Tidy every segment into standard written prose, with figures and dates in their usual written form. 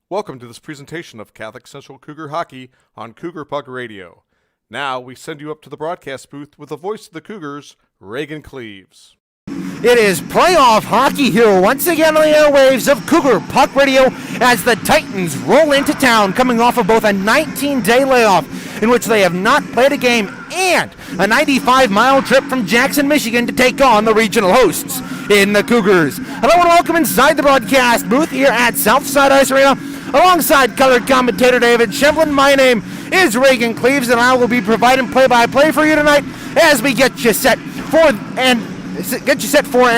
Welcome to this presentation of Catholic Central Cougar Hockey on Cougar Puck Radio. Now we send you up to the broadcast booth with the voice of the Cougars, Reagan Cleaves. It is playoff hockey here once again on the airwaves of Cougar Puck Radio as the Titans roll into town, coming off of both a 19-day layoff in which they have not played a game and a 95-mile trip from Jackson, Michigan to take on the regional hosts in the Cougars. Hello and welcome inside the broadcast booth here at Southside Ice Arena alongside color commentator David Shevlin. My name is Reagan Cleaves and I will be providing play-by-play for you tonight as we get you set for and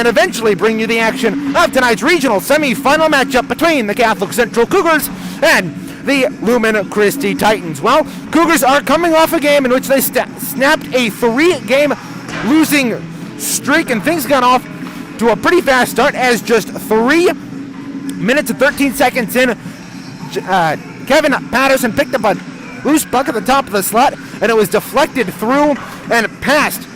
eventually bring you the action of tonight's regional semifinal matchup between the Catholic Central Cougars and the Lumen Christi Titans. Well, Cougars are coming off a game in which they snapped a 3-game losing streak, and things got off to a pretty fast start as just 3 minutes and 13 seconds in, Kevin Patterson picked up a loose puck at the top of the slot, and it was deflected through and past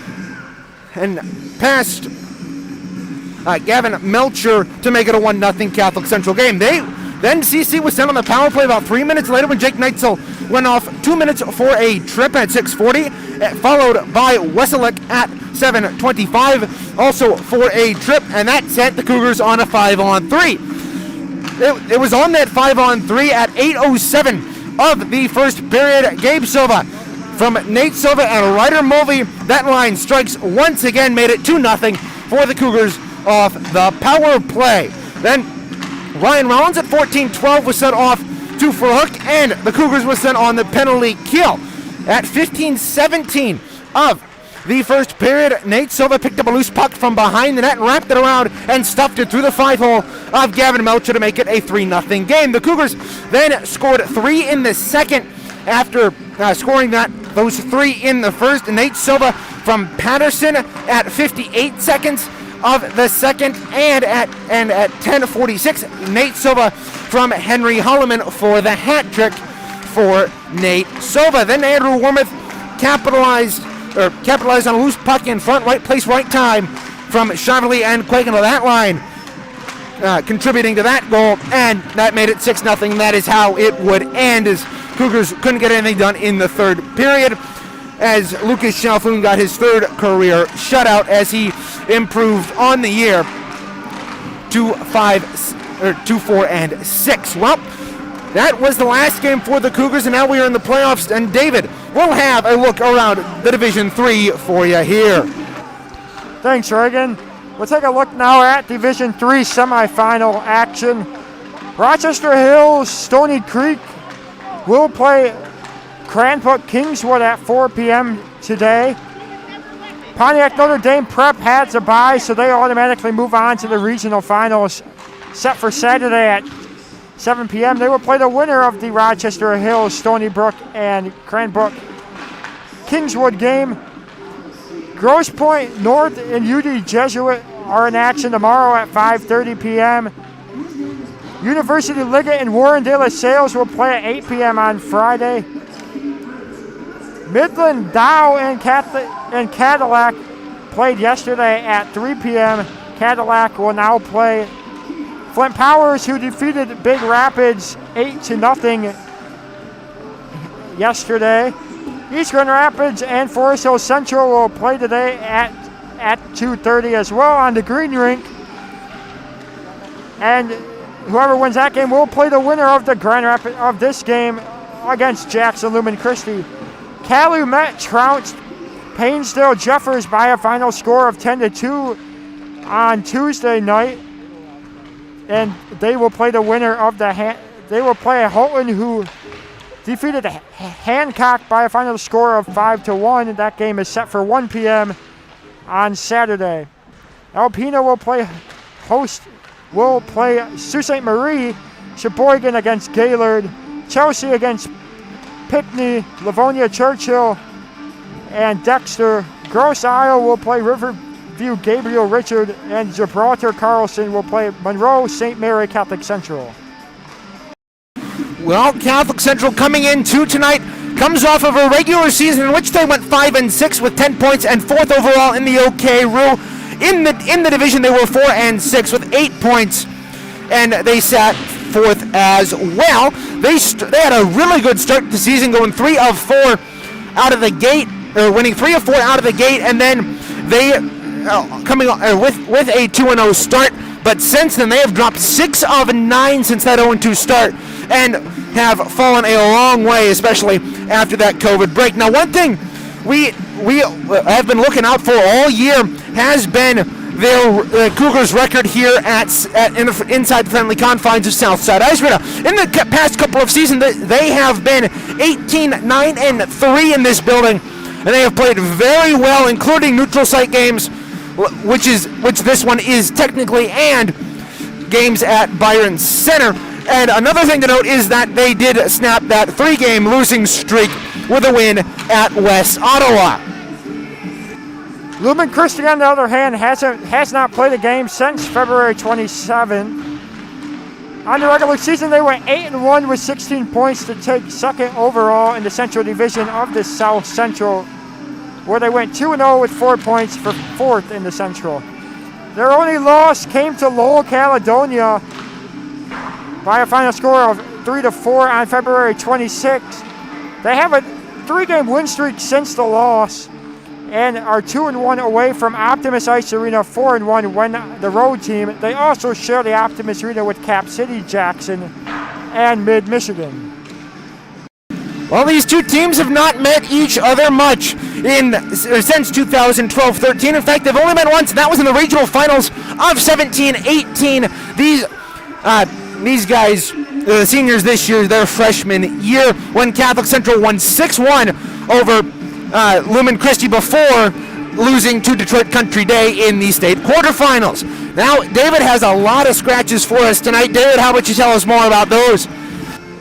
Gavin Melcher to make it a 1-0 Catholic Central game. Then CC was sent on the power play about 3 minutes later when Jake Neitzel went off 2 minutes for a trip at 6:40, followed by Weselick at 7:25, also for a trip, and that sent the Cougars on a 5-on-3. It was on that 5-on-3 at 8:07 of the first period. Gabe Silva from Nate Silva and Ryder Mulvey, that line strikes once again, made it 2-0 for the Cougars off the power play. Then Ryan Rollins at 14:12 was sent off to Verhoek, and the Cougars was sent on the penalty kill. At 15:17 of the first period, Nate Silva picked up a loose puck from behind the net and wrapped it around and stuffed it through the 5-hole of Gavin Melcher to make it a 3-0 game. The Cougars then scored 3 in the second after scoring those 3 in the first. Nate Silva from Patterson at 58 seconds of the second, and at 10:46, Nate Silva from Henry Holloman for the hat trick for Nate Silva. Then Andrew Wormuth capitalized on a loose puck in front, right place, right time from Cheverly and Quakin to that line, contributing to that goal, and that made it 6-0. That is how it would end, as Cougars couldn't get anything done in the third period, as Lucas Chalfoun got his third career shutout as he improved on the year to 4-6. Well, that was the last game for the Cougars, and now we are in the playoffs, and David will have a look around the Division 3 for you here. Thanks, Reagan. We'll take a look now at Division 3 semifinal action. Rochester Hills, Stony Creek will play Cranbrook Kingswood at 4 p.m. today. Pontiac Notre Dame Prep had a bye, so they automatically move on to the regional finals set for Saturday at 7 p.m. They will play the winner of the Rochester Hills, Stony Brook, and Cranbrook Kingswood game. Grosse Pointe North and UD Jesuit are in action tomorrow at 5:30 p.m. University Liggett and Warren De La Sales will play at 8 p.m. on Friday. Midland Dow and Cadillac played yesterday at 3 p.m. Cadillac will now play Flint Powers, who defeated Big Rapids 8-0 yesterday. East Grand Rapids and Forest Hill Central will play today at 2:30 as well on the green rink. And whoever wins that game will play the winner of the Grand Rapids of this game against Jackson Lumen Christi. Calumet trounced Painesdale Jeffers by a final score of 10-2 on Tuesday night, and they will play the winner of they will play Houghton, who defeated Hancock by a final score of 5-1, and that game is set for 1 p.m. on Saturday. Alpena will play Sault Ste. Marie, Sheboygan against Gaylord, Chelsea against Pinckney, Livonia Churchill, and Dexter. Grosse Isle will play Riverview Gabriel Richard, and Gibraltar Carlson will play Monroe St. Mary Catholic Central. Well, Catholic Central coming in tonight comes off of a regular season in which they went 5-6 with 10 points and 4th overall in the OK Rue. In the division, they were 4-6 with 8 points, and they sat fourth as well. They had a really good start to the season, going 3 of 4 out of the gate, or winning 3 of 4 out of the gate, and then they coming with a 2-0 start. But since then, they have dropped 6 of 9 since that 0-2 start, and have fallen a long way, especially after that COVID break. Now, one thing we have been looking out for all year has been their Cougars record here inside the friendly confines of Southside Ice Arena. In the past couple of seasons, they have been 18-9-3 in this building, and they have played very well, including neutral site games, which this one is technically, and games at Byron Center. And another thing to note is that they did snap that 3-game losing streak with a win at West Ottawa. Lumen Christi, on the other hand, has not played a game since February 27. On the regular season, they went 8-1 with 16 points to take second overall in the Central Division of the South Central, where they went 2-0 with 4 points for fourth in the Central. Their only loss came to Lowell, Caledonia, by a final score of 3-4 on February 26th. They have a 3-game win streak since the loss, and are 2-1 away from Optimus Ice Arena, 4-1 when the road team. They also share the Optimus Arena with Cap City, Jackson, and Mid-Michigan. Well, these two teams have not met each other much since 2012-13. In fact, they've only met once, and that was in the regional finals of 17-18. These guys, the seniors this year, their freshman year, when Catholic Central won 6-1 over Lumen Christi before losing to Detroit Country Day in the state quarterfinals. Now, David has a lot of scratches for us tonight. David, how about you tell us more about those?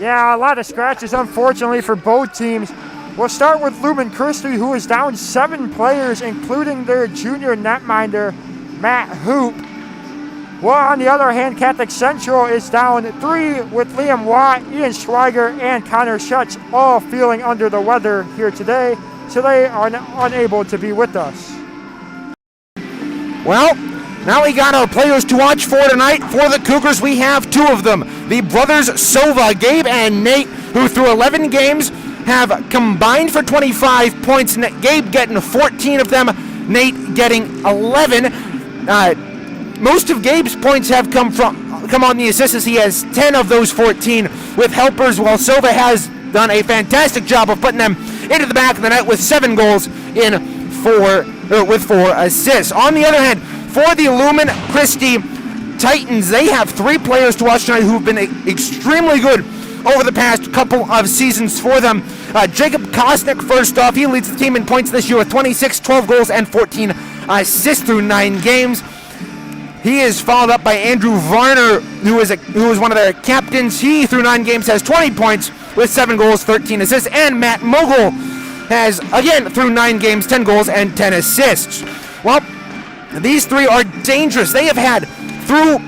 Yeah, a lot of scratches, unfortunately, for both teams. We'll start with Lumen Christi, who is down 7 players, including their junior netminder, Matt Hoop. Well, on the other hand, Catholic Central is down 3 with Liam Watt, Ian Schweiger, and Connor Schutz, all feeling under the weather here today, so they are unable to be with us. Well, now we got our players to watch for tonight. For the Cougars, we have 2 of them. The brothers Sova, Gabe and Nate, who through 11 games have combined for 25 points. Gabe getting 14 of them, Nate getting 11. Most of Gabe's points have come on the assists. He has 10 of those 14 with helpers, while Sova has done a fantastic job of putting them into the back of the net with 7 goals with 4 assists. On the other hand, for the Lumen Christi Titans, they have 3 players to watch tonight who've been extremely good over the past couple of seasons for them. Jacob Kosnick, first off, he leads the team in points this year with 26, 12 goals, and 14 assists through 9 games. He is followed up by Andrew Varner, who is one of their captains. He, through 9 games, has 20 points with 7 goals, 13 assists. And Matt Mogul has, again, through 9 games, 10 goals and 10 assists. Well, these 3 are dangerous. They have had, for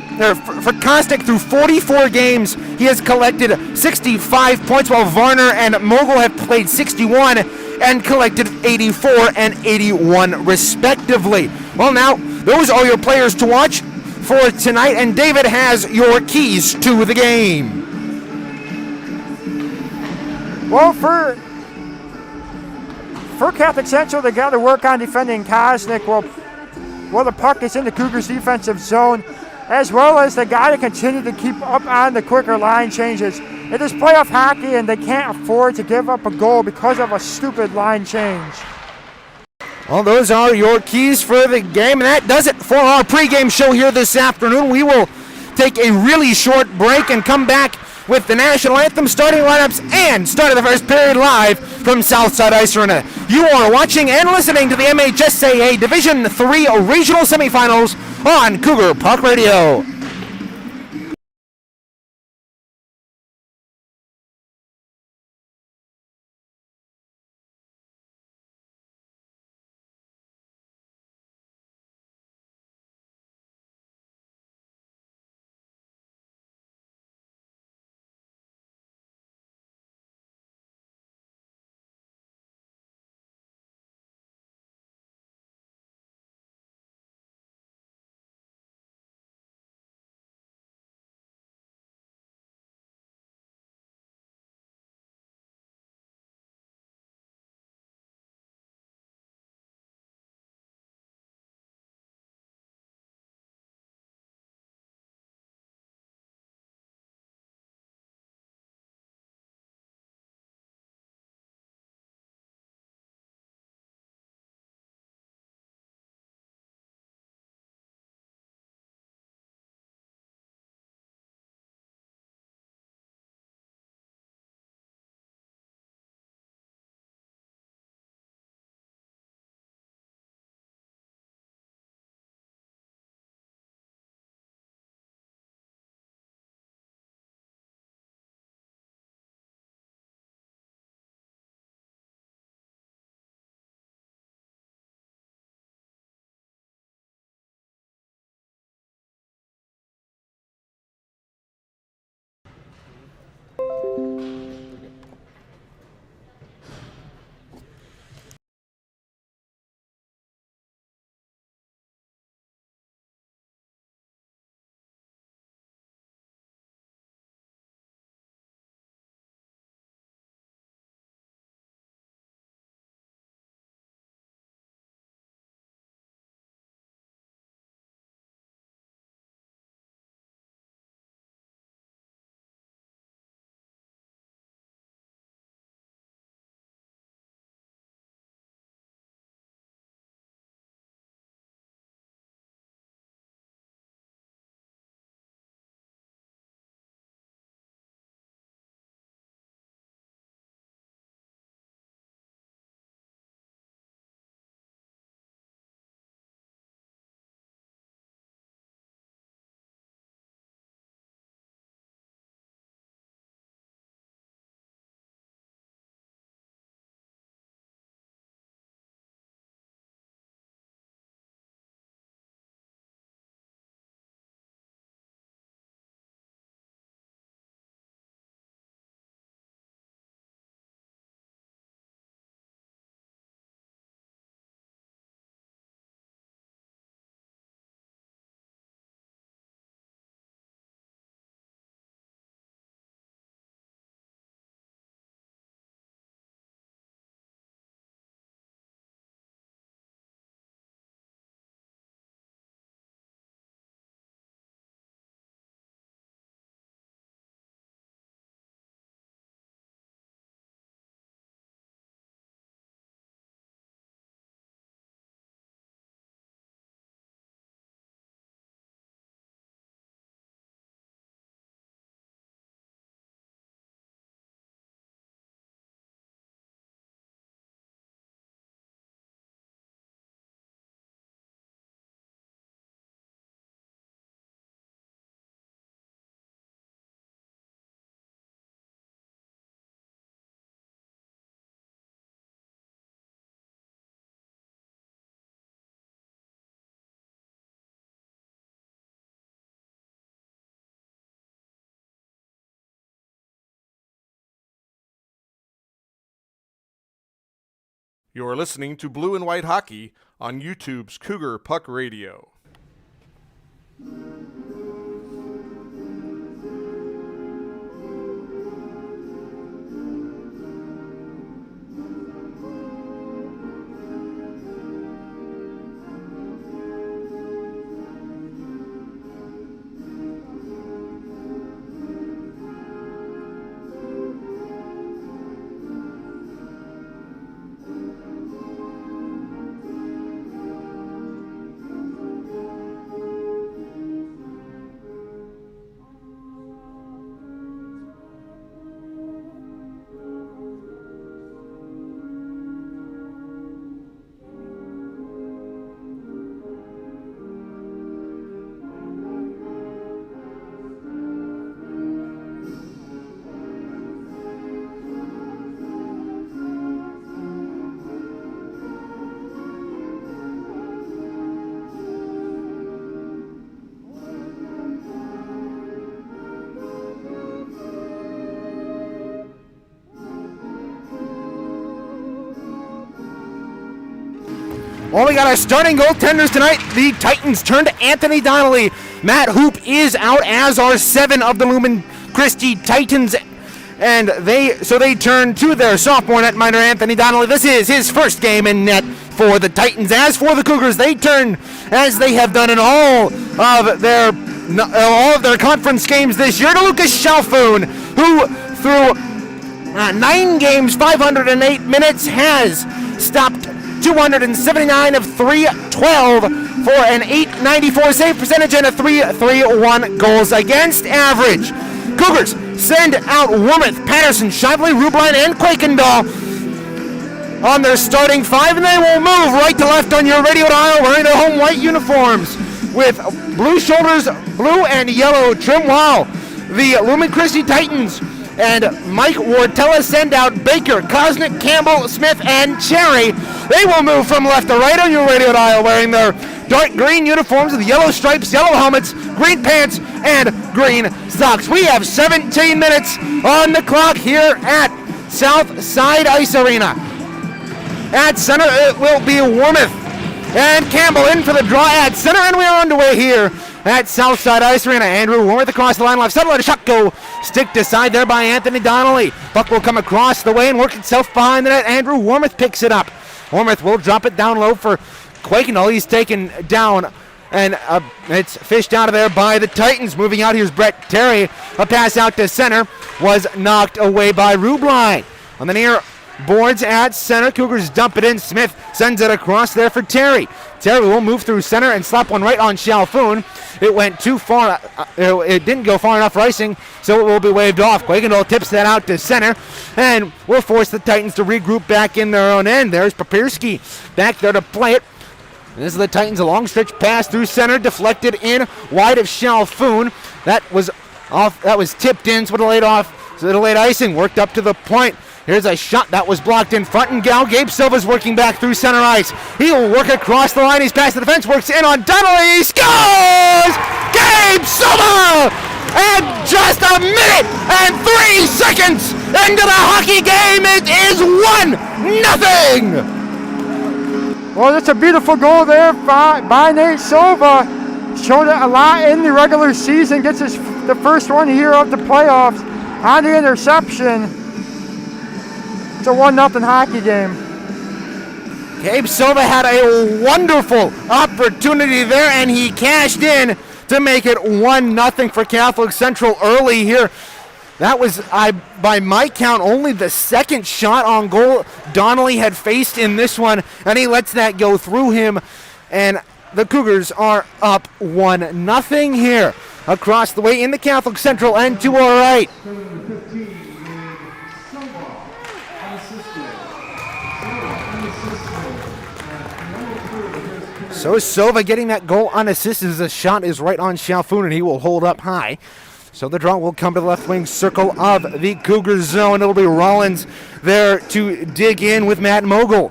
Kostic, through 44 games, he has collected 65 points, while Varner and Mogul have played 61 and collected 84 and 81 respectively. Well, now, those are your players to watch for tonight, and David has your keys to the game. Well, for Catholic Central, they got to work on defending Kosnick. Well, the puck is in the Cougars' defensive zone, as well as they got to continue to keep up on the quicker line changes. It is playoff hockey, and they can't afford to give up a goal because of a stupid line change. Well, those are your keys for the game, and that does it for our pregame show here this afternoon. We will take a really short break and come back with the national anthem, starting lineups, and start of the first period live from Southside Ice Arena. You are watching and listening to the MHSAA Division III Regional Semifinals on Cougar Puck Radio. You're listening to Blue and White Hockey on YouTube's Cougar Puck Radio. Well, we got our starting goaltenders tonight. The Titans turn to Anthony Donnelly. Matt Hoop is out, as are 7 of the Lumen Christi Titans. And they turn to their sophomore netminder, Anthony Donnelly. This is his first game in net for the Titans. As for the Cougars, they turn, as they have done in all of their conference games this year, to Lucas Chalfoun, who through 9 games, 508 minutes, has stopped 279 of 312 for an .894 save percentage and a .331 goals against average. Cougars send out Wormuth, Patterson, Shively, Rubline, and Quakendahl on their starting 5, and they will move right to left on your radio dial wearing their home white uniforms with blue shoulders, blue and yellow trim, while the Lumen Christi Titans and Mike Wartella send out Baker, Kosnick, Campbell, Smith, and Cherry. They will move from left to right on your radio dial wearing their dark green uniforms with yellow stripes, yellow helmets, green pants, and green socks. We have 17 minutes on the clock here at Southside Ice Arena. At center, it will be Wormuth and Campbell in for the draw at center, and we are underway here at Southside Ice Arena. Andrew Wormuth across the line left side, let a shot go. Sticked aside there by Anthony Donnelly. Puck will come across the way and work itself behind the net. Andrew Wormuth picks it up. Wormuth will drop it down low for Quakendahl. He's taken down, and it's fished out of there by the Titans. Moving out, here's Brett Terry. A pass out to center was knocked away by Rubline. On the near boards at center, Cougars dump it in. Smith sends it across there for Terry. Terry will move through center and slap one right on Chalfoun. It went too far. It didn't go far enough for icing, so it will be waved off. Quakendahl tips that out to center and will force the Titans to regroup back in their own end. There's Papirski back there to play it. This is the Titans, a long stretch pass through center, deflected in wide of Chalfoun. That was off. That was tipped in, so it delayed icing. Worked up to the point. Here's a shot that was blocked in front, and Gabe Silva's working back through center ice. He'll work across the line. He's past the defense, works in on Donnelly. He scores! Gabe Silva! And just a minute and 3 seconds into the hockey game, it is 1-0! Well, that's a beautiful goal there by Nate Silva. Showed it a lot in the regular season. Gets the first one here of the playoffs on the interception. It's a 1-0 hockey game. Gabe Silva had a wonderful opportunity there, and he cashed in to make it 1-0 for Catholic Central early here. That was, by my count, only the second shot on goal Donnelly had faced in this one, and he lets that go through him, and the Cougars are up 1-0 here across the way in the Catholic Central end to our right. So Silva getting that goal unassisted as the shot is right on Chalfoun, and he will hold up high. So the draw will come to the left wing circle of the Cougars zone. It'll be Rollins there to dig in with Matt Mogul.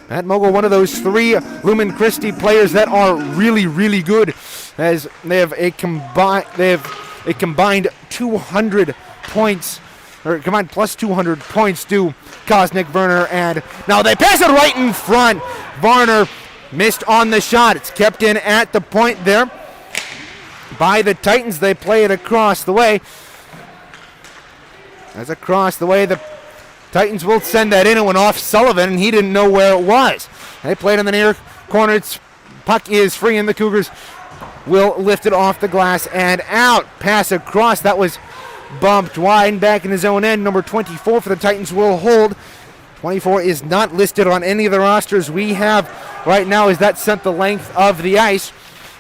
Matt Mogul, one of those 3 Lumen Christi players that are really, really good, as they have a combined 200 points plus 200 points to Koznick, Werner, and now they pass it right in front. Varner missed on the shot. It's kept in at the point there by the Titans. They play it across the way. As across the way, the Titans will send that in. It went off Sullivan, and he didn't know where it was. They played in the near corner. Its puck is free, and the Cougars will lift it off the glass and out. Pass across. That was bumped wide back in his own end. Number 24 for the Titans will hold. 24 is not listed on any of the rosters we have right now as that sent the length of the ice.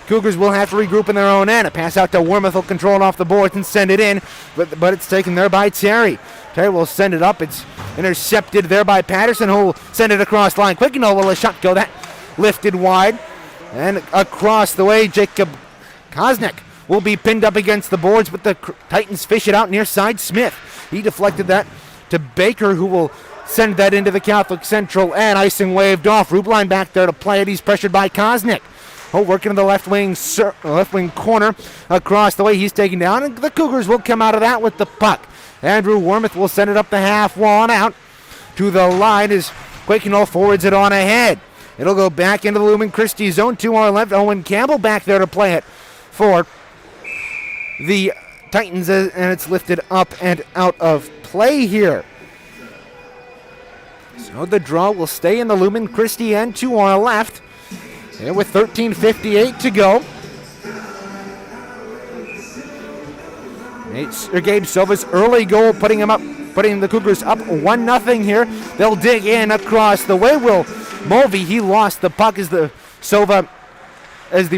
Cougars will have to regroup in their own end. A pass out to Wormuth will control it off the boards and send it in, but it's taken there by Terry. Terry will send it up. It's intercepted there by Patterson, who will send it across line. Quickino will a shot go. That lifted wide. And across the way, Jacob Koznick will be pinned up against the boards, but the Titans fish it out near side Smith. He deflected that to Baker, who will send that into the Catholic Central, and icing waved off. Rubline back there to play it. He's pressured by Koznick. Oh, working in the left wing corner across the way. He's taken down, and the Cougars will come out of that with the puck. Andrew Wormuth will send it up the half wall and out to the line as Quakenall forwards it on ahead. It'll go back into the Lumen Christi zone. 2 on left. Owen Campbell back there to play it for the Titans, and it's lifted up and out of play here. So the draw will stay in the Lumen Christi end. 2 on left. And with 13:58 to go. Gabe Silva's early goal putting the Cougars up 1-0 here. They'll dig in across the way. Will Mulvey, he lost the puck as the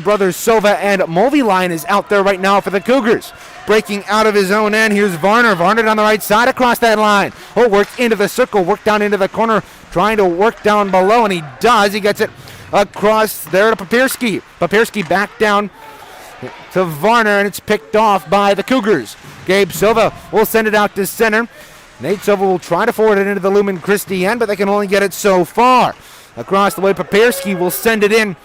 brothers Silva and Mulvey line is out there right now for the Cougars. Breaking out of his own end, here's Varner. Varner on the right side across that line. Oh, work into the circle, work down into the corner, trying to work down below, and he does. He gets it across there to Papirski. Papirski back down to Varner, and it's picked off by the Cougars. Gabe Silva will send it out to center. Nate Silva will try to forward it into the Lumen Christi end, but they can only get it so far. Across the way, Papirski will send it in.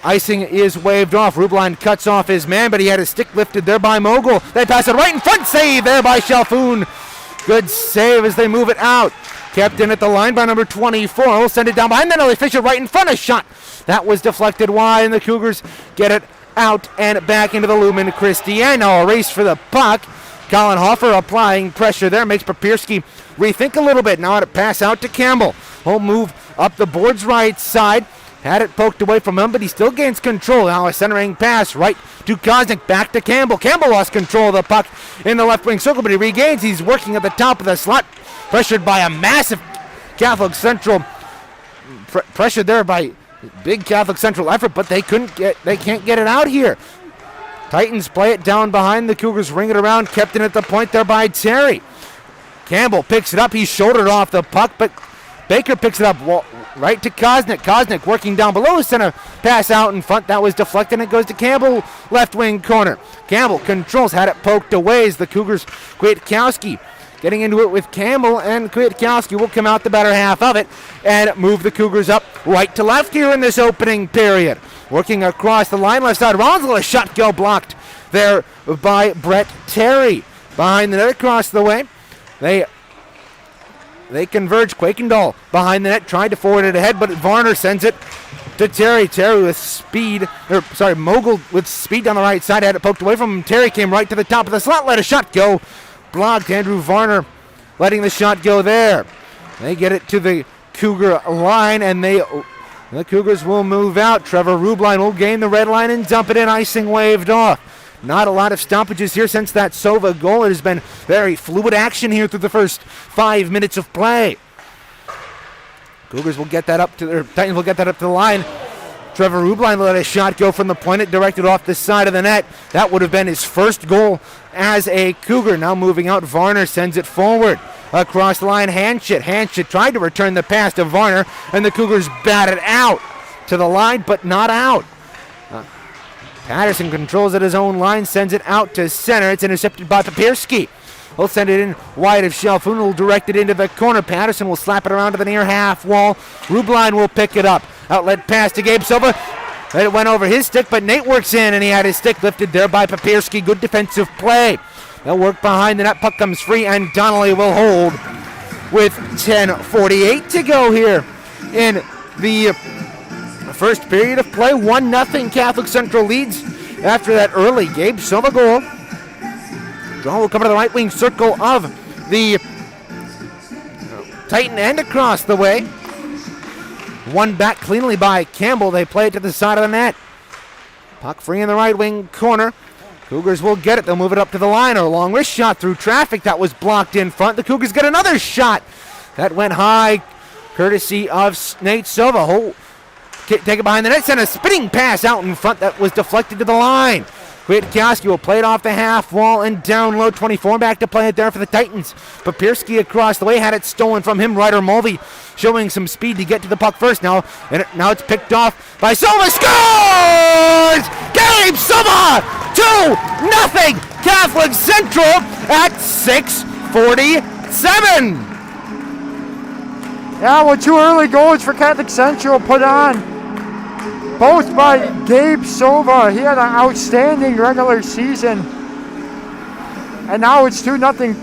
Icing is waved off. Rubline cuts off his man, but he had his stick lifted there by Mogul. They pass it right in front. Save there by Chalfoun. Good save as they move it out. Kept in at the line by number 24. He'll send it down behind the net. They fish it right in front. A shot. That was deflected wide, and the Cougars get it out and back into the Lumen Christi. And now a race for the puck. Colin Hoffer applying pressure there. Makes Papirski rethink a little bit. Now to pass out to Campbell. He'll move up the board's right side. Had it poked away from him, but he still gains control. Now a centering pass right to Koznick. Back to Campbell. Campbell lost control of the puck in the left wing circle, but he regains. He's working at the top of the slot. Pressured by a massive Catholic Central. Pressured there by big Catholic Central effort, but they can't get it out here. Titans play it down behind. The Cougars ring it around. Kept in at the point there by Terry. Campbell picks it up. He shouldered off the puck, but Baker picks it up right to Koznick. Koznick working down below. Center pass out in front. That was deflected, and it goes to Campbell, left wing corner. Campbell controls, had it poked away as the Cougars, Kwiatkowski getting into it with Campbell, and Kwiatkowski will come out the better half of it and move the Cougars up right to left here in this opening period. Working across the line, left side. Rollins, a shot go blocked there by Brett Terry. Behind the net across the way. They converge. Quakendahl behind the net, tried to forward it ahead, but Varner sends it to Terry. Terry with speed, Mogul with speed down the right side, had it poked away from him. Terry came right to the top of the slot, let a shot go. Blocked. Andrew Varner letting the shot go there. They get it to the Cougar line, and the Cougars will move out. Trevor Rubline will gain the red line and dump it in. Icing waved off. Not a lot of stoppages here since that Sova goal. It has been very fluid action here through the first 5 minutes of play. Titans will get that up to the line. Trevor Rubline let a shot go from the point. It directed off the side of the net. That would have been his first goal as a Cougar. Now moving out, Varner sends it forward. Across the line, Hanchett. Hanchett tried to return the pass to Varner, and the Cougars batted out to the line, but not out. Patterson controls at his own line, sends it out to center. It's intercepted by Papirski. He'll send it in wide of Chalfoun, will direct it into the corner. Patterson will slap it around to the near half wall. Rubline will pick it up. Outlet pass to Gabe Silva. It went over his stick, but Nate works in, and he had his stick lifted there by Papirski. Good defensive play. They'll work behind the net. Puck comes free, and Donnelly will hold with 10:48 to go here in the first period of play. 1-0 Catholic Central leads after that early Gabe Silva goal. Draw will come to the right wing circle of the Titan end across the way. One back cleanly by Campbell. They play it to the side of the net. Puck free in the right wing corner. Cougars will get it. They'll move it up to the line. A long wrist shot through traffic that was blocked in front. The Cougars get another shot. That went high, courtesy of Nate Silva. Take it behind the net. Send a spinning pass out in front that was deflected to the line. Kwiatkowski will play it off the half wall and down low. 24 back to play it there for the Titans. Papirski across the way had it stolen from him. Ryder Mulvey showing some speed to get to the puck first. Now it's picked off by Silva. Scores! Gabe Silva! 2-0 Catholic Central at 6:47. Yeah, well, 2 early goals for Catholic Central put on. Both by Gabe Silva. He had an outstanding regular season. And now it's 2-0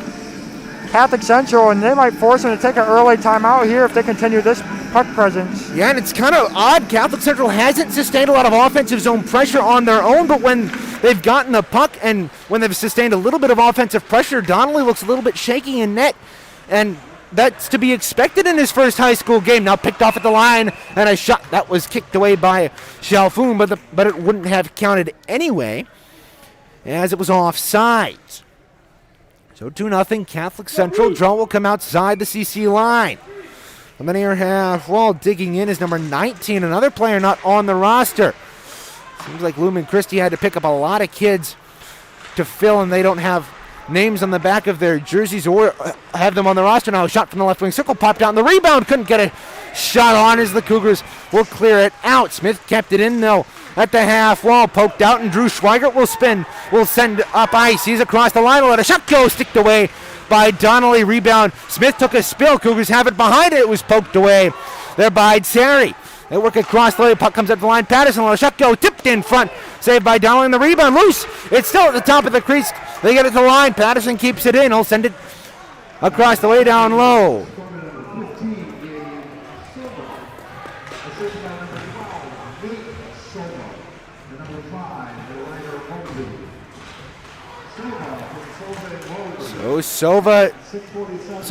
Catholic Central, and they might force him to take an early timeout here if they continue this puck presence. Yeah, and it's kind of odd. Catholic Central hasn't sustained a lot of offensive zone pressure on their own, but when they've gotten the puck and when they've sustained a little bit of offensive pressure, Donnelly looks a little bit shaky in net, and that's to be expected in his first high school game. Now picked off at the line, and a shot that was kicked away by Chalfoun, but it wouldn't have counted anyway, as it was offside. So 2-0 Catholic Central. Draw will come outside the CC line. And then here half wall digging in is number 19, another player not on the roster. Seems like Lumen Christi had to pick up a lot of kids to fill, and they don't have names on the back of their jerseys or have them on the roster now. A shot from the left wing circle popped out, and the rebound couldn't get a shot on as the Cougars will clear it out. Smith kept it in though at the half wall, poked out, and Drew Schweigert will send up ice. He's across the line, will let a shot go, sticked away by Donnelly. Rebound, Smith took a spill. Cougars have it behind it. It was poked away there by Terry. They work across the way. Puck comes up the line. Patterson let a shot go. Tipped in front. Saved by Donnelly. And the rebound loose. It's still at the top of the crease. They get it to the line. Patterson keeps it in. He'll send it across the way down low. So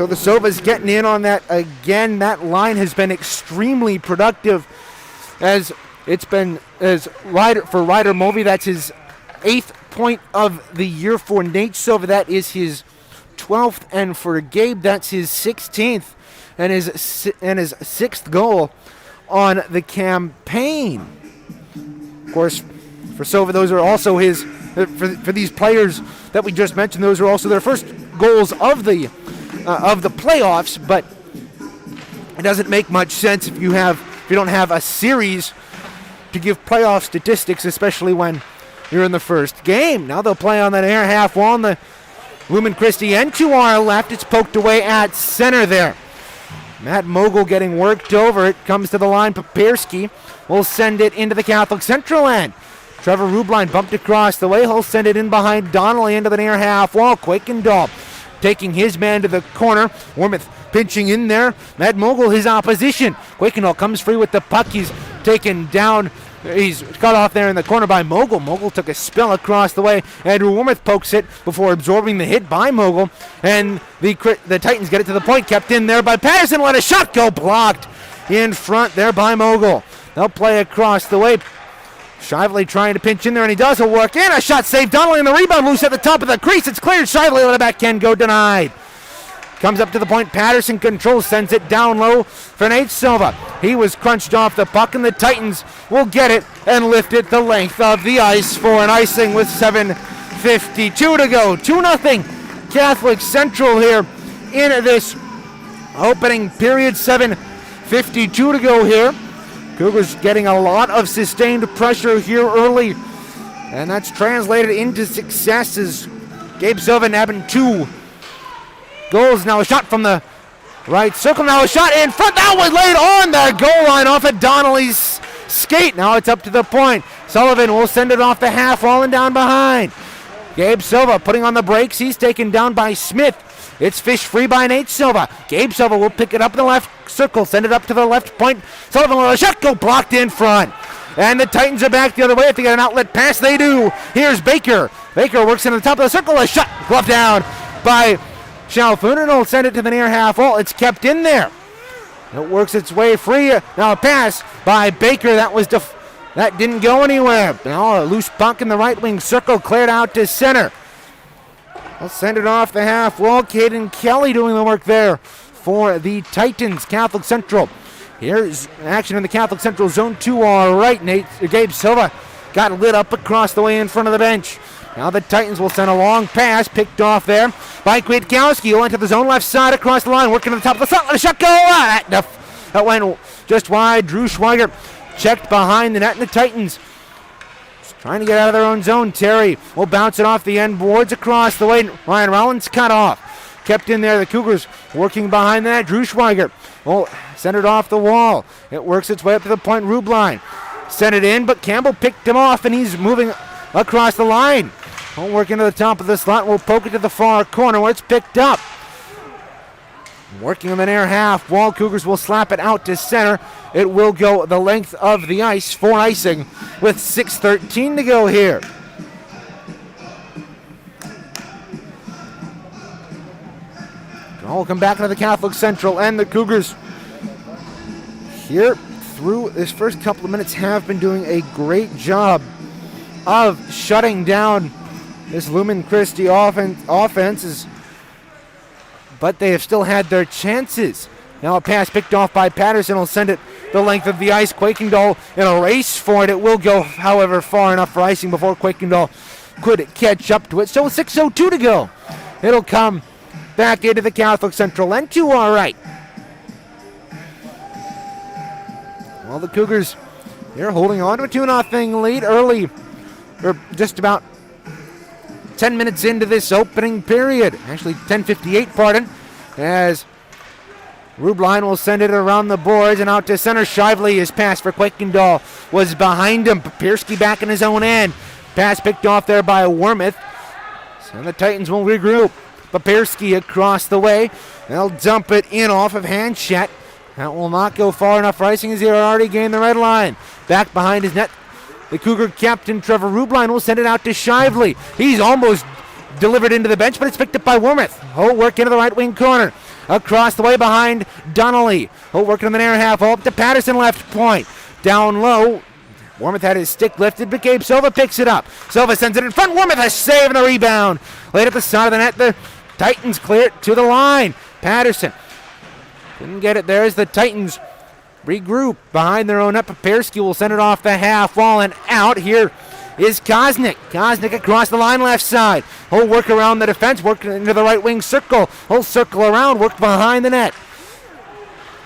the Silva's getting in on that again. That line has been extremely productive as it's been for Ryder Mulvey. That's his 8th point of the year. For Nate Silva, that is his 12th, and for Gabe, that's his 16th and his 6th goal on the campaign. Of course, for Silva, those are also his. For these players that we just mentioned, those are also their first goals of the playoffs. But it doesn't make much sense if you don't have a series to give playoff statistics, especially when you're in the first game. Now they'll play on that air half wall, and the Lumen Christi end to our left. It's poked away at center there. Matt Mogul getting worked over. It comes to the line. Papirski will send it into the Catholic Central end. Trevor Rubline bumped across the way. He'll send it in behind Donnelly into the near half wall. Quakendall taking his man to the corner. Wormuth pinching in there. Matt Mogul, his opposition. Quakendall comes free with the puck. He's taken down. He's cut off there in the corner by Mogul. Mogul took a spill across the way. Andrew Wormuth pokes it before absorbing the hit by Mogul. And the Titans get it to the point. Kept in there by Patterson. Let a shot go. Blocked in front there by Mogul. They'll play across the way. Shively trying to pinch in there, and he does. He'll work in. A shot saved. Donnelly in the rebound. Loose at the top of the crease. It's cleared. Shively let it back. Can go denied. Comes up to the point. Patterson controls. Sends it down low for Nate Silva. He was crunched off the puck, and the Titans will get it and lift it the length of the ice for an icing with 7:52 to go. 2-0 Catholic Central here in this opening period. 7:52 to go here. Cougars getting a lot of sustained pressure here early, and that's translated into success as Gabe Silva nabbing 2 goals. Now a shot from the right circle. Now a shot in front. That was laid on the goal line off of Donnelly's skate. Now it's up to the point. Sullivan will send it off the half wall and down behind. Gabe Silva putting on the brakes. He's taken down by Smith. It's fished free by Nate Silva. Gabe Silva will pick it up in the left circle, send it up to the left point. Sullivan with a shot, go blocked in front. And the Titans are back the other way. If they get an outlet pass, they do. Here's Baker. Baker works into the top of the circle. A shot, glove down by Chalfoun, and will send it to the near half wall. It's kept in there. It works its way free. Now a pass by Baker. That didn't go anywhere. Now a loose puck in the right wing circle, cleared out to center. I'll send it off the half wall. Caden Kelly doing the work there for the Titans. Catholic Central. Here's action in the Catholic Central zone 2 all right. Gabe Silva got lit up across the way in front of the bench. Now the Titans will send a long pass, picked off there by Kwiatkowski. He'll enter the zone left side across the line, working to the top of the slot. Let a shot go. That went just wide. Drew Schweiger checked behind the net, and the Titans trying to get out of their own zone. Terry will bounce it off the end boards across the way. Ryan Rollins cut off. Kept in there. The Cougars working behind that. Drew Schweiger will send it off the wall. It works its way up to the point roof line. Sent it in, but Campbell picked him off, and he's moving across the line. Will work into the top of the slot. We'll poke it to the far corner where it's picked up. Working on the near half wall. Cougars will slap it out to center. It will go the length of the ice for icing with 6:13 to go here. We'll come back to the Catholic Central, and the Cougars here through this first couple of minutes have been doing a great job of shutting down this Lumen Christi offenses, but they have still had their chances. Now a pass picked off by Patterson will send it the length of the ice. Quakendahl in a race for it. It will go, however, far enough for icing before Quakendahl could catch up to it. So 6:02 to go. It'll come back into the Catholic Central end to our right. Well, the Cougars, they're holding on to a 2-0 lead early. Or just about 10 minutes into this opening period. Actually, 10:58, pardon. As Rubline will send it around the boards and out to center. Shively, his pass for Quakendahl was behind him. Papirski back in his own end. Pass picked off there by Wormuth. So the Titans will regroup. Papirski across the way. They'll dump it in off of Hanchett. That will not go far enough for icing as he already gained the red line. Back behind his net. The Cougar captain, Trevor Rubline, will send it out to Shively. He's almost delivered into the bench, but it's picked up by Wormuth. He'll work into the right wing corner. Across the way behind Donnelly. He'll work in the near half. Up to Patterson left point. Down low. Wormuth had his stick lifted, but Gabe Silva picks it up. Silva sends it in front. Wormuth has saved and the rebound. Laid at the side of the net. The Titans clear it to the line. Patterson couldn't get it there as the Titans regroup behind their own net. Papirski will send it off the half wall and out. Here is Kosnick. Kosnick across the line left side. He'll work around the defense, work into the right wing circle. He'll circle around, work behind the net.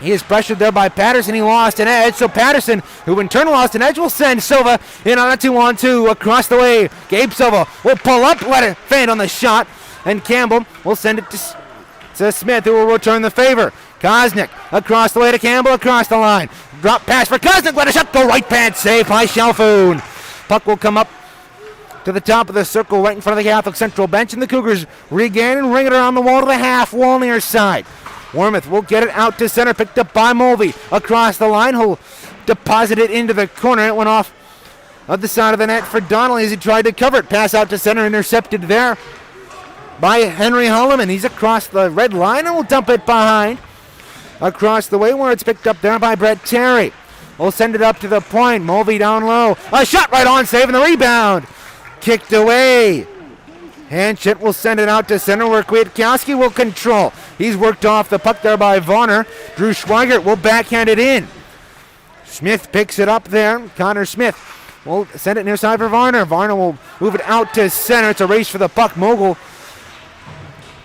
He is pressured there by Patterson. He lost an edge, so Patterson, who in turn lost an edge, will send Silva in on a 2-on-2 across the way. Gabe Silva will pull up, let it fan on the shot, and Campbell will send it to Smith, who will return the favor. Kosnick across the way to Campbell, across the line. Drop pass for Kosnick, let a shot go right pad, save by Chalfoun. Puck will come up to the top of the circle right in front of the Catholic Central bench, and the Cougars regain and ring it around the wall to the half wall near side. Wormuth will get it out to center, picked up by Mulvey. Across the line, he'll deposit it into the corner. It went off of the side of the net for Donnelly as he tried to cover it. Pass out to center, intercepted there by Henry Holloman. He's across the red line and will dump it behind. Across the way where it's picked up there by Brett Terry. We'll send it up to the point. Mulvey down low. A shot right on, saving the rebound. Kicked away. Hanchett will send it out to center where Kwiatkowski will control. He's worked off the puck there by Varner. Drew Schweigert will backhand it in. Smith picks it up there. Connor Smith will send it near side for Varner. Varner will move it out to center. It's a race for the puck. Mogul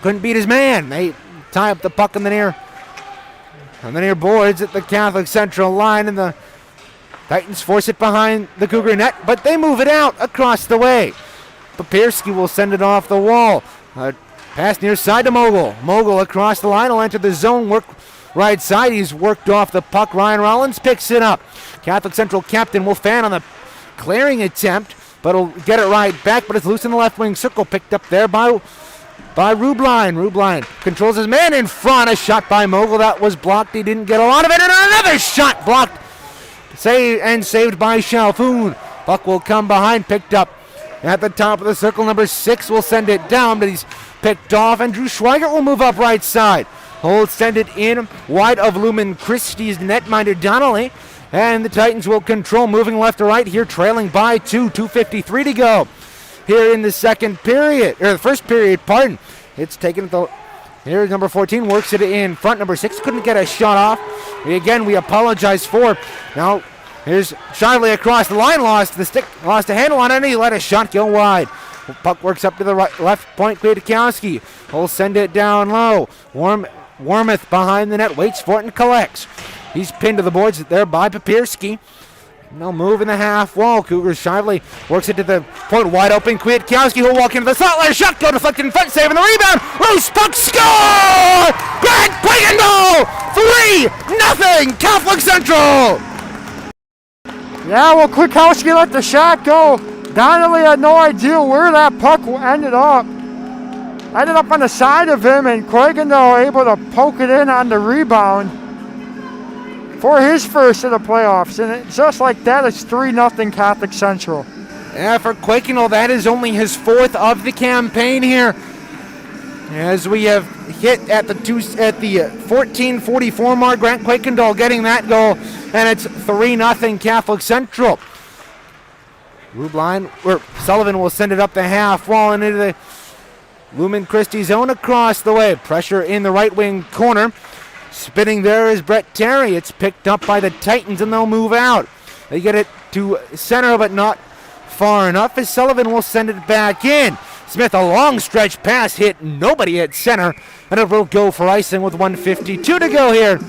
couldn't beat his man. They tie up the puck on the near boards at the Catholic Central line, and the Titans force it behind the Cougar net, but they move it out across the way. Papirski will send it off the wall. Pass near side to Mogul. Mogul across the line will enter the zone, work right side. He's worked off the puck. Ryan Rollins picks it up. Catholic Central captain will fan on the clearing attempt. but he'll get it right back, but it's loose in the left wing circle, picked up there by Rubline. Rubline controls his man in front. A shot by Mogul that was blocked. He didn't get a lot of it, and another shot blocked. Saved by Chalfoun. Puck will come behind, picked up at the top of the circle. Number 6 will send it down, but he's picked off, and Drew Schweigert will move up right side. He'll send it in wide of Lumen Christie's netminder Donnelly, and the Titans will control, moving left to right here, trailing by 2:53 to go. Here in the the first period, pardon. It's taken here's number 14, works it in front. Number 6 couldn't get a shot off. Again, we apologize for. Now, here's Shively across the line, lost the stick, lost a handle on it, and he let a shot go wide. Puck works up to the left point, Kwiatkowski. He'll send it down low. Wormuth behind the net, waits for it and collects. He's pinned to the boards there by Papirski. No move in the half wall. Cougars Shively works it to the point, wide open. Kwiatkowski who'll walk into the slot. Let a shot go deflected in front, saving the rebound. Loose puck, score! Grant Quakendall! 3-0 Catholic Central! Yeah, well, Kwiatkowski let the shot go. Donnelly had no idea where that puck ended up. Ended up on the side of him, and Quakendall able to poke it in on the rebound for his first of the playoffs, and just like that, it's 3-0 Catholic Central. Yeah, for Quakendall, that is only his 4th of the campaign here. As we have hit at the 14:44 mark, Grant Quakendall getting that goal, and it's 3-0 Catholic Central. Sullivan will send it up the half wall and into the Lumen Christi zone across the way. Pressure in the right wing corner. Spinning there is Brett Terry. It's picked up by the Titans, and they'll move out. They get it to center, but not far enough, as Sullivan will send it back in. Smith, a long stretch pass, hit nobody at center, and it will go for icing with 1:52 to go here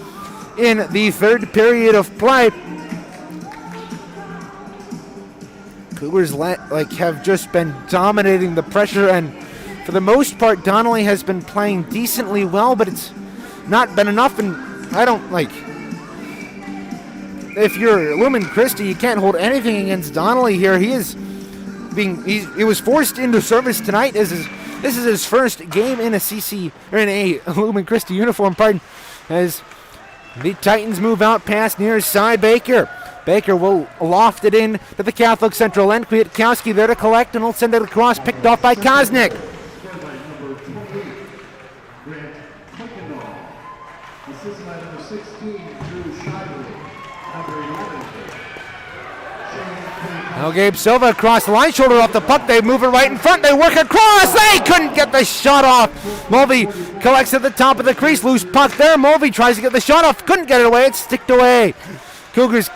in the third period of play. Cougars have just been dominating the pressure, and for the most part, Donnelly has been playing decently well, but it's not been enough, and I don't if you're Lumen Christi, you can't hold anything against Donnelly here. He was forced into service tonight. This is his first game in a Lumen Christi uniform, as the Titans move out past near side Baker. Baker will loft it in to the Catholic Central end. Kwiatkowski there to collect, and will send it across, picked off by Kosnick. Now Gabe Silva across the line, shoulder off the puck. They move it right in front. They work across. They couldn't get the shot off. Mulvey collects at the top of the crease. Loose puck there. Mulvey tries to get the shot off. Couldn't get it away. It's sticked away. Cougars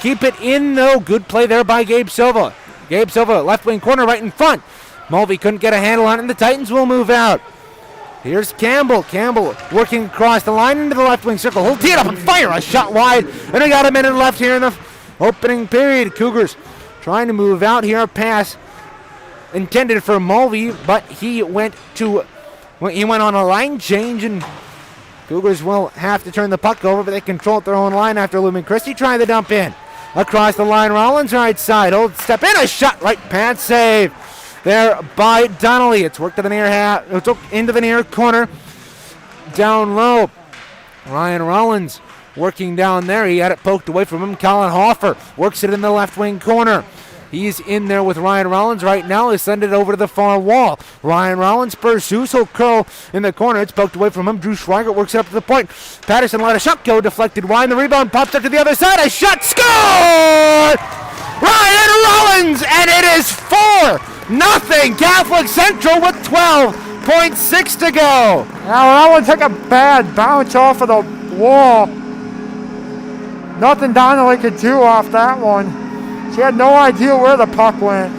keep it in though. Good play there by Gabe Silva. Gabe Silva, left wing corner right in front. Mulvey couldn't get a handle on it, and the Titans will move out. Here's Campbell. Campbell working across the line into the left wing circle. He'll tee it up and fire a shot wide. And we got a minute left here in the opening period. Cougars trying to move out here. A pass intended for Mulvey, but he went on a line change, and Cougars will have to turn the puck over, but they control it their own line after Lumen Christi trying to dump in. Across the line, Rollins right side. Old step in, a shot, right pad save there by Donnelly. It's worked to the near half, it's into the near corner. Down low, Ryan Rollins working down there. He had it poked away from him. Colin Hoffer works it in the left wing corner. He's in there with Ryan Rollins right now. He'll send it over to the far wall. Ryan Rollins pursues. He'll curl in the corner. It's poked away from him. Drew Schweigert works it up to the point. Patterson let a shot go. Deflected wide. The rebound pops up to the other side. A shot. Score! Ryan Rollins! And it is 4-0 Catholic Central with 12.6 to go. Now that one took a bad bounce off of the wall. Nothing Donnelly could do off that one. She had no idea where the puck went.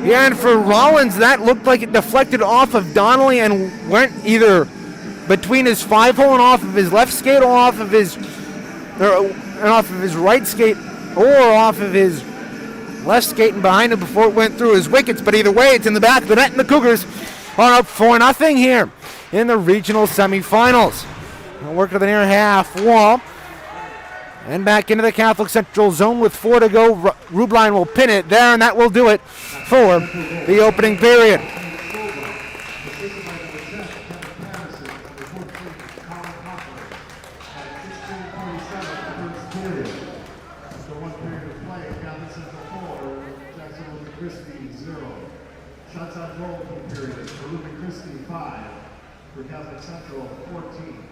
Yeah, and for Rollins, that looked like it deflected off of Donnelly and went either between his 5-hole and off of his left skate, or off of his right skate, or off of his left skate and behind him before it went through his wickets. But either way, it's in the back of the net, and the Cougars are up 4-0 here in the regional semifinals. Work to the near half wall. And back into the Catholic Central zone with 4 to go. Rubline will pin it there, and that will do it for the opening period. Lumen Christi 0. Shots on goal for the period for Lumen Christi 5. For Catholic Central 14.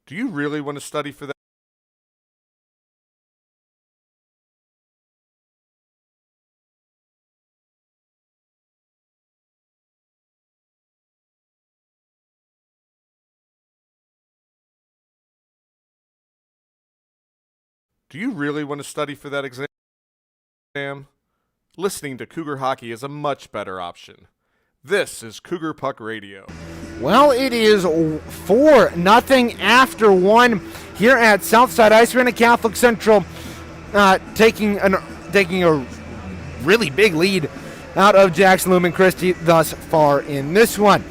Do you really want to study for that? Do you really want to study for that exam? Listening to Cougar hockey is a much better option. This is Cougar Puck Radio. Well, it is 4-0 after 1 here at Southside Ice Arena. Catholic Central taking a really big lead out of Jackson Lumen Christi thus far in this one.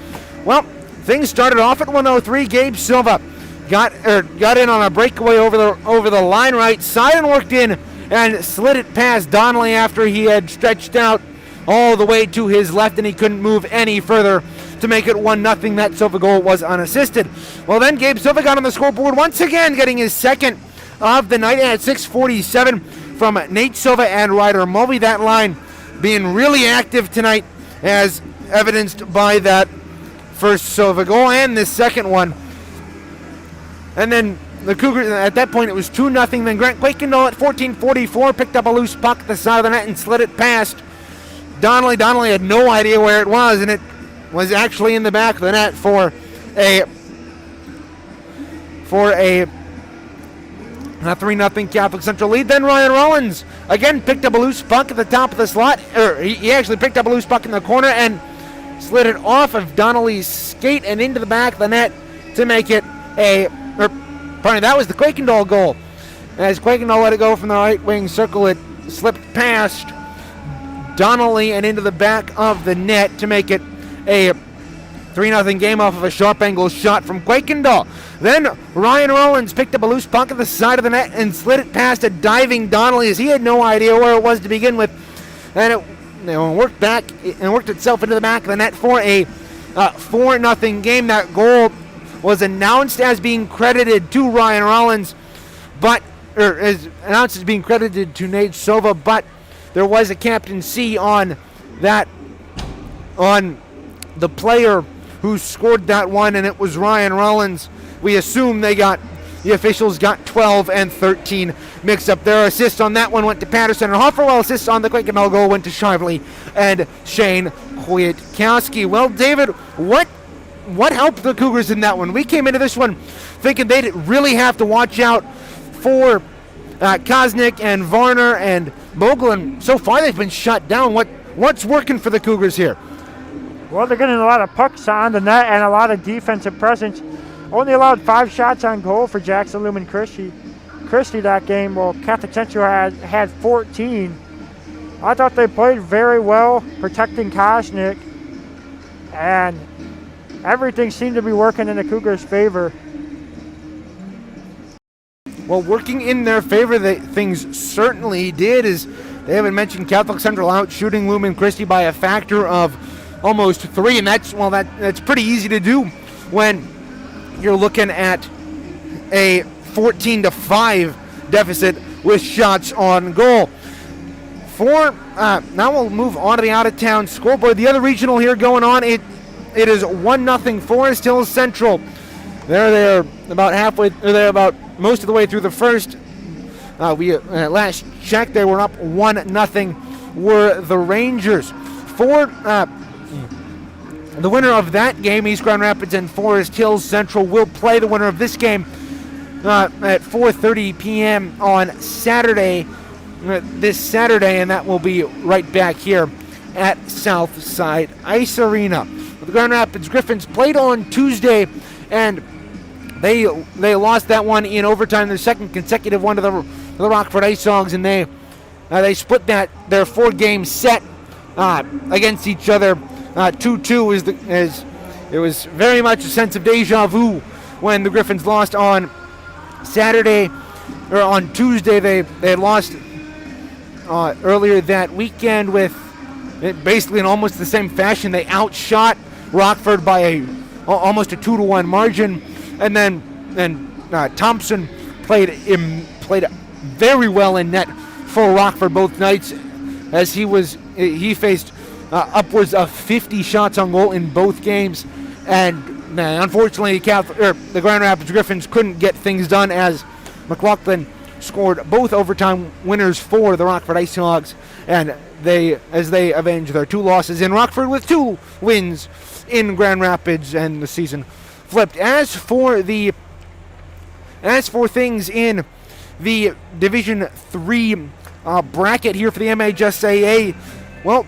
Well, things started off at 103. Gabe Silva got in on a breakaway over the line right side and worked in and slid it past Donnelly after he had stretched out all the way to his left and he couldn't move any further to make it 1-0. That Silva goal was unassisted. Well, then Gabe Silva got on the scoreboard once again, getting his second of the night at 6:47 from Nate Silva and Ryder Mulvey. That line being really active tonight, as evidenced by that first Silva goal and this second one. And then the Cougars, at that point, it was 2-0. Then Grant Quakendahl at 14:44 picked up a loose puck at the side of the net and slid it past Donnelly. Donnelly had no idea where it was, and it was actually in the back of the net for a 3-0 Catholic Central lead. Then Ryan Rollins again picked up a loose puck at the top of the slot. He actually picked up a loose puck in the corner and slid it off of Donnelly's skate and into the back of the net to make it that was the Quakendahl goal. As Quakendahl let it go from the right wing circle, it slipped past Donnelly and into the back of the net to make it a 3-0 game off of a sharp angle shot from Quakendahl. Then Ryan Rollins picked up a loose puck at the side of the net and slid it past a diving Donnelly, as he had no idea where it was to begin with. And it worked back and worked itself into the back of the net for a 4-0 game. That goal was announced as being credited to Ryan Rollins, is announced as being credited to Nate Silva, but there was a Captain C on the player who scored that one, and it was Ryan Rollins. We assume the officials got 12 and 13 mixed up. Their assists on that one went to Patterson, and Hofferwell assists on the Quakendahl goal went to Shively and Shane Kwiatkowski. Well, David, what helped the Cougars in that one? We came into this one thinking they'd really have to watch out for Kosnick and Varner and Bogle, and so far they've been shut down. What's working for the Cougars here? Well, they're getting a lot of pucks on the net and a lot of defensive presence. Only allowed 5 shots on goal for Jackson Lumen Christi that game. Well, Catholic Central had 14. I thought they played very well protecting Kosnick, and everything seemed to be working in the Cougars' favor. Well, working in their favor, things certainly did, as they haven't mentioned Catholic Central out shooting Lumen Christi by a factor of almost 3, and that's pretty easy to do when you're looking at a 14-5 deficit with shots on goal. Now we'll move on to the out-of-town scoreboard. The other regional here going on, it is 1-0 Forest Hills Central. They're about halfway. They're about most of the way through the first. We last checked, they were up 1-0. Were the Rangers. The winner of that game, East Grand Rapids and Forest Hills Central, will play the winner of this game at 4:30 p.m. on Saturday, this Saturday, and that will be right back here at Southside Ice Arena. The Grand Rapids Griffins played on Tuesday, and they lost that one in overtime, their second consecutive one to the Rockford Ice Hogs, and they split their 4-game set against each other. 2-2 it was very much a sense of deja vu when the Griffins lost on Saturday, or on Tuesday. They lost earlier that weekend with basically in almost the same fashion. They outshot Rockford by almost a 2-1 margin, and then Thompson played very well in net for Rockford both nights, as he faced upwards of 50 shots on goal in both games, and unfortunately the Grand Rapids Griffins couldn't get things done, as McLaughlin scored both overtime winners for the Rockford Ice Hogs, and they avenged their 2 losses in Rockford with 2 wins in Grand Rapids, and the season flipped. As for things in the Division 3 bracket here for the MHSAA, well,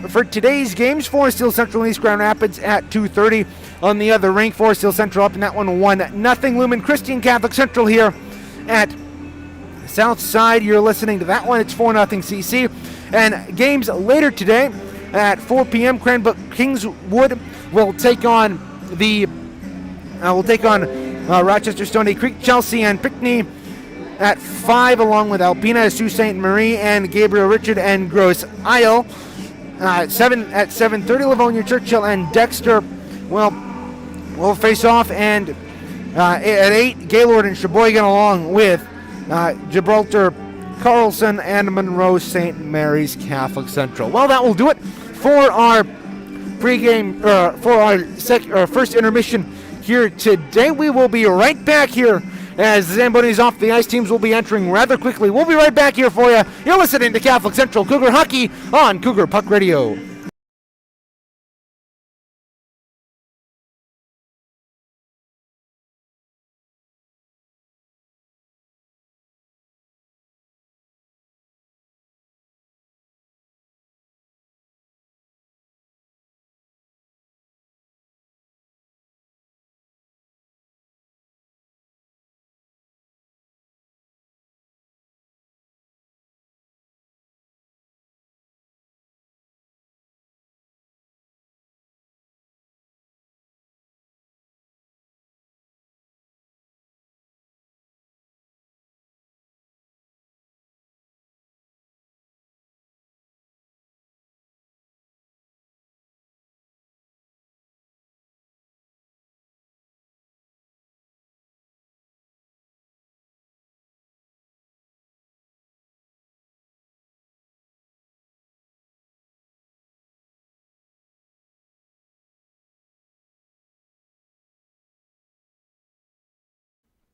for today's games, Forest Hill Central and East Grand Rapids at 2:30 on the other rink. Forest Hill Central up in that one 1-0. Lumen Christi and Catholic Central here at Southside. You're listening to that one. It's 4-0 CC. And games later today at 4 p.m. Cranbrook Kingswood will take on will take on Rochester Stony Creek, Chelsea, and Pinckney at 5, along with Alpena, Sault Ste. Marie, and Gabriel Richard and Grosse Isle. At 7:30, Livonia, Churchill, and Dexter will face off, and at 8, Gaylord and Sheboygan, along with Gibraltar, Carlson, and Monroe St. Mary's Catholic Central. Well, that will do it for our pregame, for our first intermission here today. We will be right back here as the Zambonis off the ice. Teams will be entering rather quickly. We'll be right back here for you. You're listening to Catholic Central Cougar Hockey on Cougar Puck Radio.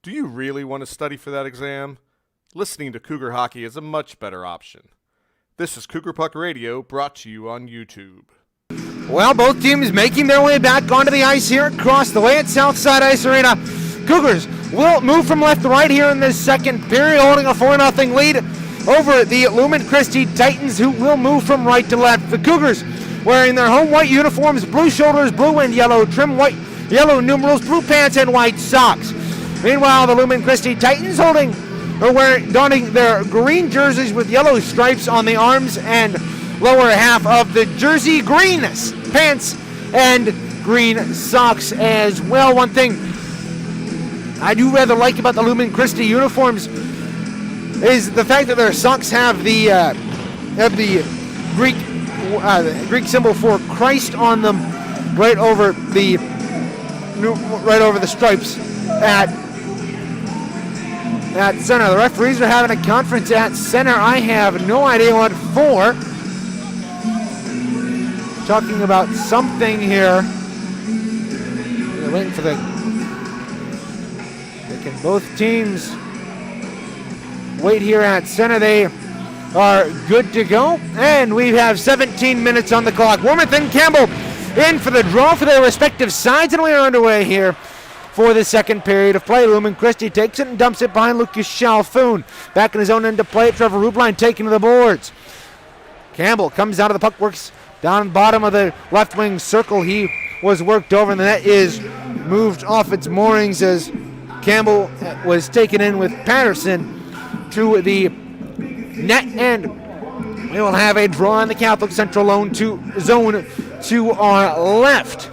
Do you really want to study for that exam? Listening to Cougar Hockey is a much better option. This is Cougar Puck Radio, brought to you on YouTube. Well, both teams making their way back onto the ice here across the way at Southside Ice Arena. Cougars will move from left to right here in this second period, holding a 4-0 lead over the Lumen Christi Titans, who will move from right to left. The Cougars wearing their home white uniforms, blue shoulders, blue and yellow trim, white, yellow numerals, blue pants, and white socks. Meanwhile, the Lumen Christi Titans donning their green jerseys with yellow stripes on the arms and lower half of the jersey, green pants and green socks as well. One thing I do rather like about the Lumen Christi uniforms is the fact that their socks have the Greek symbol for Christ on them, right over the stripes at center. The referees are having a conference at center. I have no idea what for. Talking about something here. They're waiting for both teams wait here at center. They are good to go. And we have 17 minutes on the clock. Wormuth and Campbell in for the draw for their respective sides, and we are underway here for the second period of play. Lumen Christi takes it and dumps it behind Lucas Chalfoun. Back in his own end to play. Trevor Rubline taking to the boards. Campbell comes out of the puck, works down bottom of the left wing circle. He was worked over, and the net is moved off its moorings as Campbell was taken in with Patterson to the net, and we will have a draw in the Catholic Central zone to our left.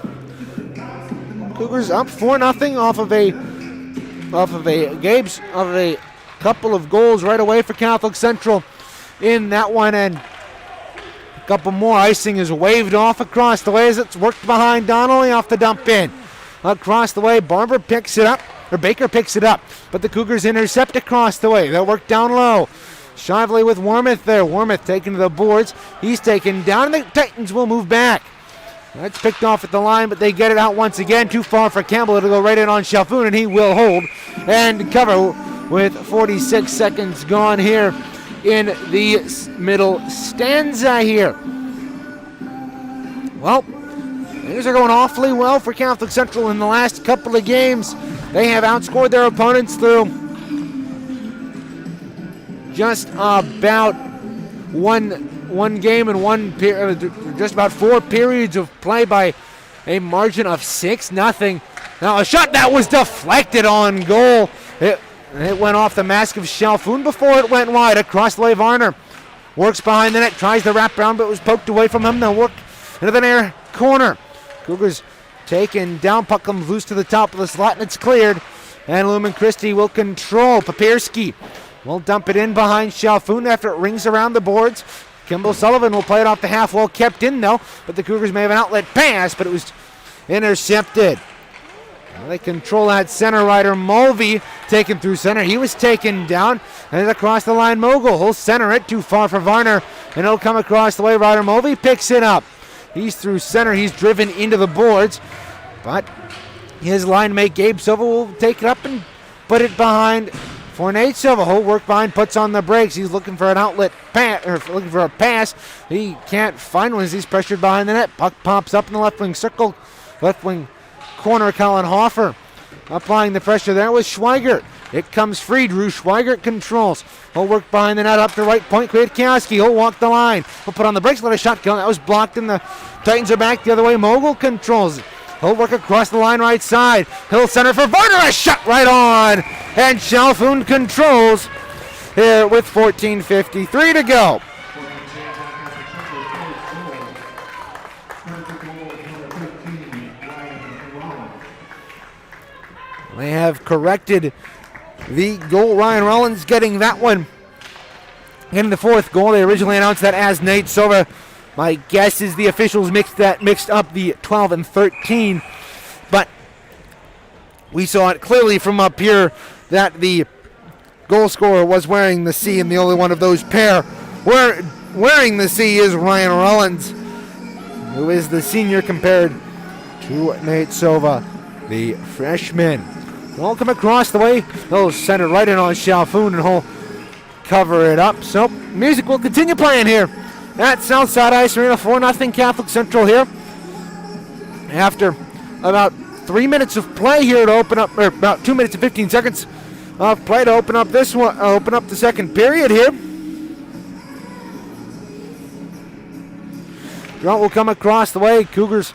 Cougars up 4-0 off of a couple of goals right away for Catholic Central in that one, and a couple more. Icing is waved off across the way as it's worked behind Donnelly off the dump in. Across the way, Baker picks it up, but the Cougars intercept across the way. They'll work down low. Shively with Wormuth there. Wormuth taken to the boards. He's taken down, and the Titans will move back. That's picked off at the line, but they get it out once again. Too far for Campbell. It'll go right in on Chalfoun, and he will hold and cover with 46 seconds gone here in the middle stanza here. Well, things are going awfully well for Catholic Central in the last couple of games. They have outscored their opponents through just about one game and just about 4 periods of play by a margin of 6-0. Now a shot that was deflected on goal. It went off the mask of Chalfoun before it went wide. Across the way, Varner works behind the net, tries to wrap around, but was poked away from him. They'll work into the near corner. Cougars taken down. Puck comes loose to the top of the slot, and it's cleared. And Lumen Christi will control. Papierski will dump it in behind Chalfoun after it rings around the boards. Kimball Sullivan will play it off the half wall. Kept in, though, but the Cougars may have an outlet pass, but it was intercepted. Well, they control that center. Ryder Mulvey taken through center. He was taken down. And across the line, Mogul. He'll center it. Too far for Varner. And it'll come across the way. Ryder Mulvey picks it up. He's through center. He's driven into the boards. But his line mate, Gabe Silva, will take it up and put it behind for Nate Silva. He'll work behind, puts on the brakes. He's looking for an outlet pass, or looking for a pass. He can't find one as he's pressured behind the net. Puck pops up in the left wing circle. Left wing corner, Colin Hoffer applying the pressure there with Schweigert. It comes free. Drew Schweigert controls. He'll work behind the net up to right point. Kwiatkowski. He'll walk the line. He'll put on the brakes. Let a shot go. That was blocked, and the Titans are back the other way. Mogul controls it. He'll work across the line right side. He'll center for Varner. A shot right on. And Chalfoun controls here with 14:53 to go. They have corrected the goal. Ryan Rollins getting that one in the fourth goal. They originally announced that as Nate Silva. My guess is the officials mixed up the 12 and 13, but we saw it clearly from up here that the goal scorer was wearing the C, and the only one of those pair wearing the C is Ryan Rollins, who is the senior compared to Nate Silva, the freshman. They'll come across the way. They'll send it right in on Chalfoun, and he'll cover it up. So music will continue playing here at Southside Ice Arena. 4-0 Catholic Central here. After about 3 minutes of play here to open up, or about 2 minutes and 15 seconds of play to open up this one, open up the second period here. Grunt will come across the way. Cougars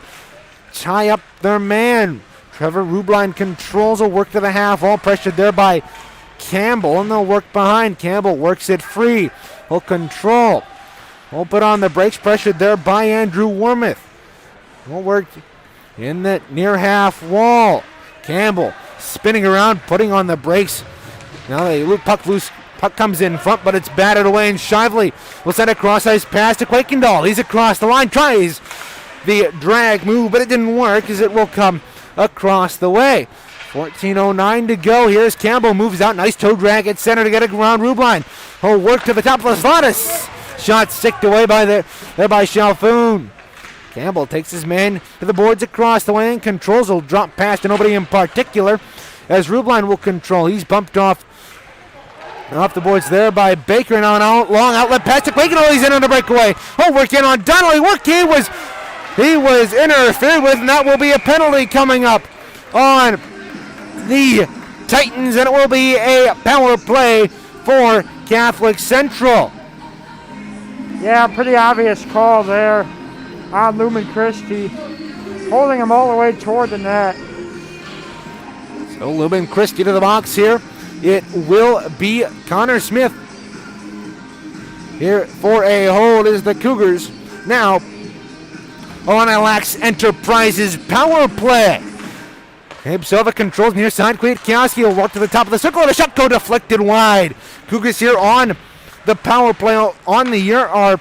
tie up their man. Trevor Rubline controls a work to the half, all pressured there by Campbell, and they'll work behind. Campbell works it free. He'll control. We'll put on the brakes, pressured there by Andrew Wormuth. We'll work in the near half wall. Campbell spinning around, putting on the brakes. Now they puck loose. Puck comes in front, but it's batted away, and Shively will send a cross ice pass to Quakendahl. He's across the line, tries the drag move, but it didn't work as it will come across the way. 14:09 to go. Here's Campbell, moves out. Nice toe drag at center to get it around Rubline. He'll work to the top of the slot. Shot sticked away by Chalfoun. Campbell takes his man to the boards across the way and controls. Will drop past to nobody in particular as Rubline will control. He's bumped off the boards there by Baker. Now an long outlet pass to Quakendahl. He's in on the breakaway. Work in on Donnelly. He was interfered with, and that will be a penalty coming up on the Titans, and it will be a power play for Catholic Central. Yeah, pretty obvious call there on Lumen Christi, holding him all the way toward the net. So Lumen Christi to the box here. It will be Connor Smith. Here for a hold is the Cougars. Now on Alex Enterprises power play. Gabe Silva controls near side. Kwiatkowski will walk to the top of the circle, and a shot go deflected wide. Cougars here on the power play on the year are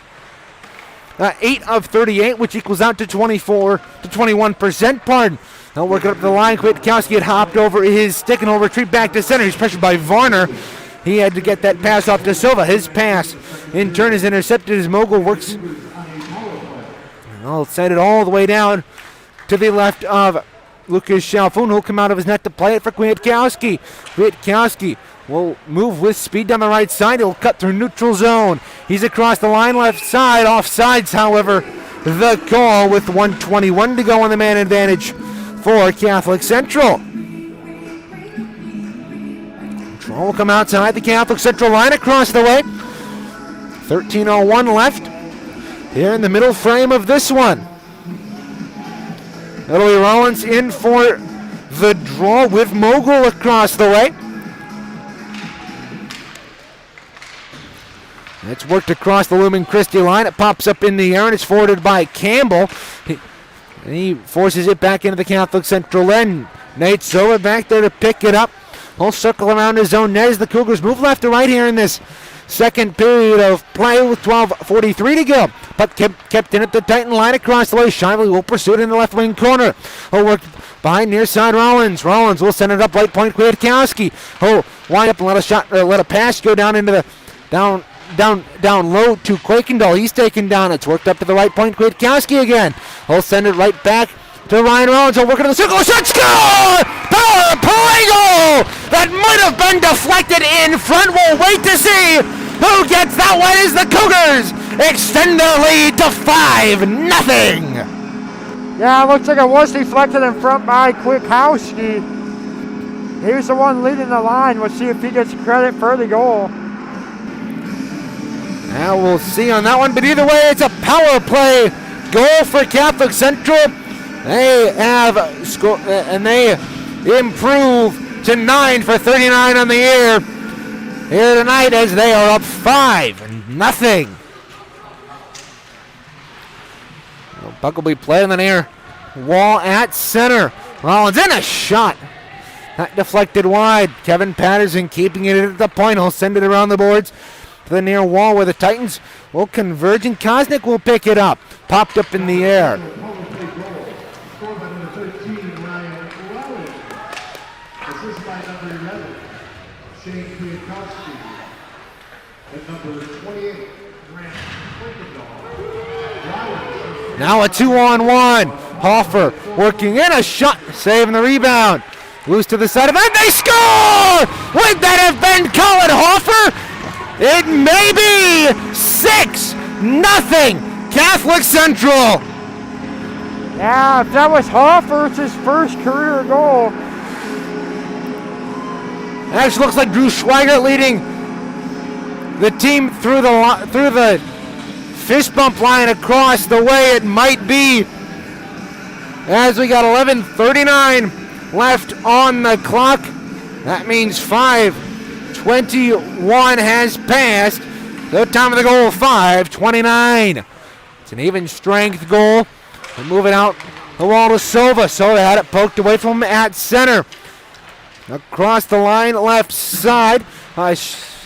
8 of 38, which equals out to 24 to 21%. Pardon. They'll work it up the line. Kwiatkowski had hopped over his stick and will retreat back to center. He's pressured by Varner. He had to get that pass off to Silva. His pass in turn is intercepted as Mogul works. I'll send it all the way down to the left of Lucas Chalfoun, who'll come out of his net to play it for Kwiatkowski. Kwiatkowski will move with speed down the right side. He'll cut through neutral zone. He's across the line left side. Offsides, however, the call with 1:21 to go on the man advantage for Catholic Central. Control will come outside the Catholic Central line across the way. 13:01 left here in the middle frame of this one. That'll be Rollins in for the draw with Mogul across the way. It's worked across the Lumen Christi line. It pops up in the air and it's forwarded by Campbell. And he forces it back into the Catholic Central end. Nate Silva back there to pick it up. He'll circle around his own net as the Cougars move left to right here in this second period of play with 12:43 to go. But kept in at the Titan line across the way. Shively will pursue it in the left wing corner. He'll work behind near side Rollins. Rollins will send it up right point Kwiatkowski. He'll wind up and let a pass go down into the down low to Quakendall. He's taken down. It's worked up to the right point Kwiatkowski again. He'll send it right back to Ryan Rollins. He'll work into the circle. Shot, score! Power play goal! That might have been deflected in front. We'll wait to see who gets that one as the Cougars extend their lead to 5-0. Yeah, it looks like it was deflected in front by Kwiatkowski. He was the one leading the line. We'll see if he gets credit for the goal. Now we'll see on that one, but either way, it's a power play goal for Catholic Central. They have scored, and they improve to 9 for 39 on the year here tonight as they are up 5-0. Puck will be played on the near wall at center. Rollins in a shot. That deflected wide. Kevin Patterson keeping it at the point. He'll send it around the boards to the near wall where the Titans will converge, and Kosnick will pick it up. Popped up in the air. Scored by number 13, Ryan Rollins. Assisted by number 11, Shane Kwiatkowski. And number 28, Grant Quakendall. Now a 2-on-1. Hoffer working in a shot, saving the rebound. Loose to the side of it. They score! Would that have been Colin Hoffer? It may be 6-0 Catholic Central. Yeah, if that was Hoffer, it's his first career goal. Actually looks like Drew Schweiger leading the team through the fist bump line across the way it might be, as we got 11:39 left on the clock. That means 5:21 has passed. The time of the goal, 5:29. It's an even strength goal. We're moving out the wall to Silva. Silva had it poked away from him at center. Across the line, left side.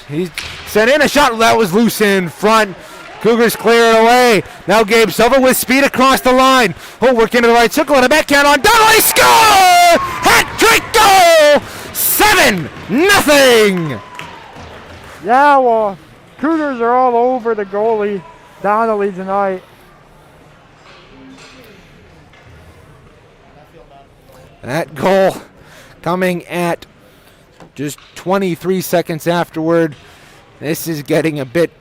He sent in a shot that was loose in front. Cougars clear it away. Now Gabe Silva with speed across the line. He'll work into the right circle and a backhand on Donnelly. Score! Hat-trick goal! 7-0. Yeah, well, Cougars are all over the goalie, Donnelly, tonight. That goal coming at just 23 seconds afterward. This is getting a bit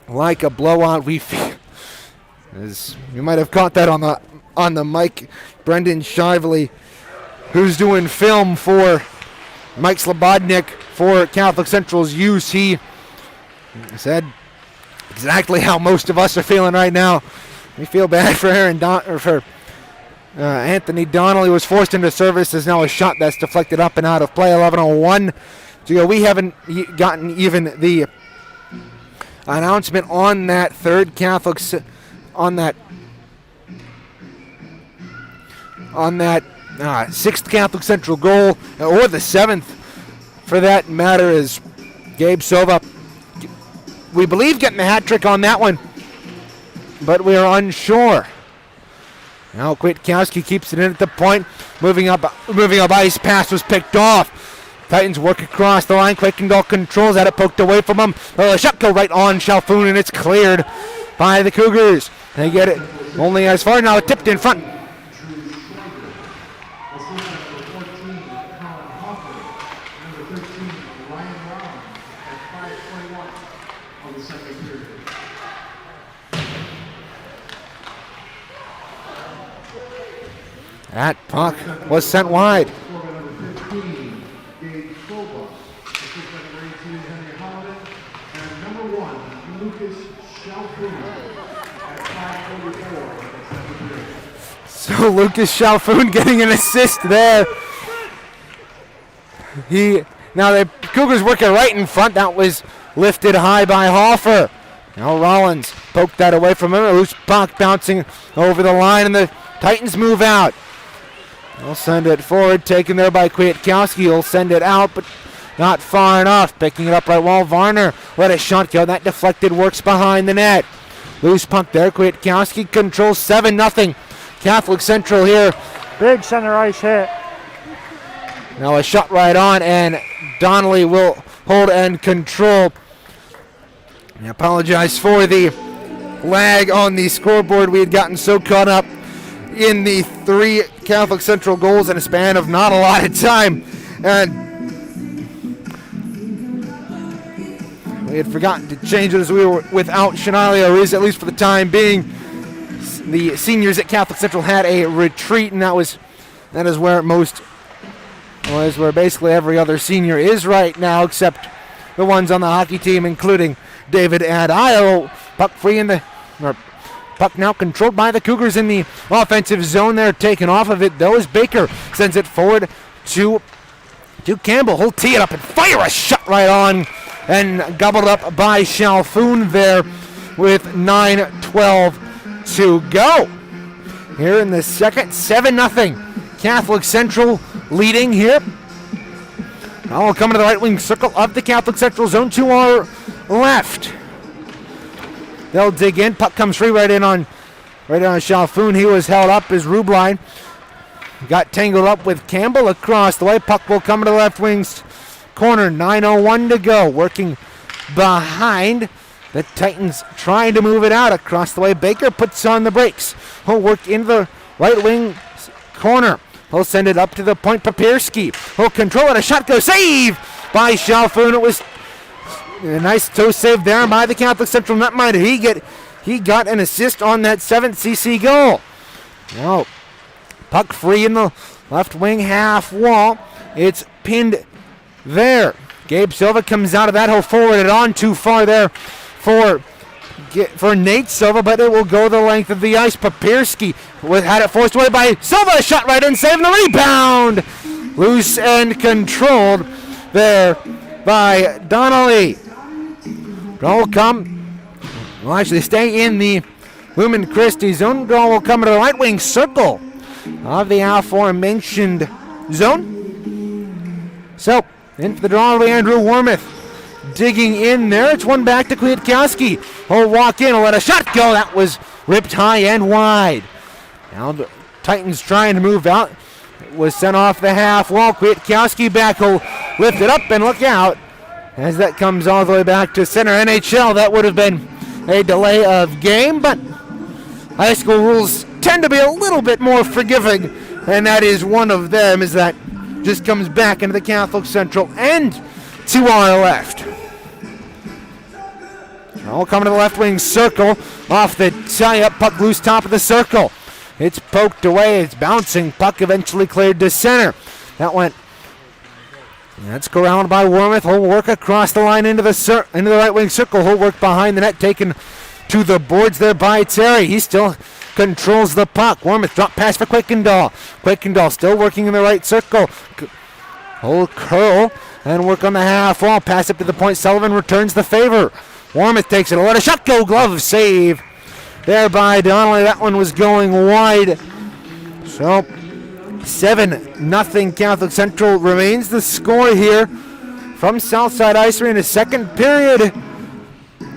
like a blowout. We feel, as you might have caught that on the mic, Brendan Shively, who's doing film for Mike Slobodnik for Catholic Central's use. He said exactly how most of us are feeling right now. We feel bad for Anthony Donnelly. Was forced into service. There's now a shot that's deflected up and out of play. 11:01 to go. We haven't gotten even the announcement on that third Catholic sixth Catholic Central goal, or the seventh for that matter, is Gabe Silva, we believe, getting the hat trick on that one, but we are unsure. Now Kwiatkowski keeps it in at the point, moving up ice. Pass was picked off. Titans work across the line. Quakendall controls, had it poked away from him. The shot go right on Chalfoun, and it's cleared by the Cougars. They get it only as far. Now tipped in front. That puck was sent wide. So Lucas Chalfoun getting an assist there. Now the Cougars working right in front. That was lifted high by Hoffer. Now Rollins poked that away from him. A loose puck bouncing over the line, and the Titans move out. They'll send it forward, taken there by Kwiatkowski. He'll send it out, but not far enough. Picking it up right wall. Varner let a shot go. That deflected, works behind the net. Loose puck there. Kwiatkowski controls 7-0. Catholic Central here. Big center ice hit. Now a shot right on, and Donnelly will hold and control. I apologize for the lag on the scoreboard. We had gotten so caught up in the 3 Catholic Central goals in a span of not a lot of time. And we had forgotten to change it as we were without Shanalia Ruiz, at least for the time being. The seniors at Catholic Central had a retreat, and that is where where basically every other senior is right now, except the ones on the hockey team, including David Adile. Puck free puck now controlled by the Cougars in the offensive zone. They're taken off of it, though, as Baker sends it forward to Campbell. He'll tee it up and fire a shot right on, and gobbled up by Chalfoun there with 9:12 to go. Here in the second, 7-0. Catholic Central leading here. Now we'll come to the right wing circle of the Catholic Central zone to our left. They'll dig in. Puck comes free right in on Chalfoun. He was held up as Rubline got tangled up with Campbell across the way. Puck will come to the left wing's corner. 9:01 to go. Working behind the Titans, trying to move it out across the way. Baker puts on the brakes. He'll work into the right wing corner. He'll send it up to the point. Papirski. He'll control it. A shot goes. Save by Chalfoun. It was a nice toe save there by the Catholic Central netminder. He got an assist on that 7th CC goal. Now, puck free in the left wing half wall. It's pinned there. Gabe Silva comes out of that. He'll forward it on too far there for Nate Silva, but it will go the length of the ice. Papirski had it forced away by Silva. A shot right in, saving the rebound. Loose and controlled there by Donnelly. Draw will come. Will actually stay in the Lumen Christi zone. Draw will come to the right wing circle of the aforementioned zone. So, in for the draw, Andrew Wormuth digging in there. It's one back to Kwiatkowski. He'll walk in and let a shot go. That was ripped high and wide. Now the Titans trying to move out. It was sent off the half wall. Kwiatkowski back. He'll lift it up and look out as that comes all the way back to center. NHL, that would have been a delay of game, but high school rules tend to be a little bit more forgiving, and that is one of them, is that just comes back into the Catholic Central end to our left. All coming to the left wing circle. Off the tie-up, puck loose top of the circle. It's poked away. It's bouncing. Puck eventually cleared to center. That's corralled by Wormuth. He'll work across the line into the right wing circle. He'll work behind the net, taken to the boards there by Terry. He still controls the puck. Wormuth drop pass for Kuykendall. Kuykendall still working in the right circle. He'll curl and work on the half wall. Pass up to the point. Sullivan returns the favor. Wormuth takes it. Let a shot go. Glove save there by Donnelly. That one was going wide. So 7-0 Catholic Central remains the score here from Southside Ice Arena. Second period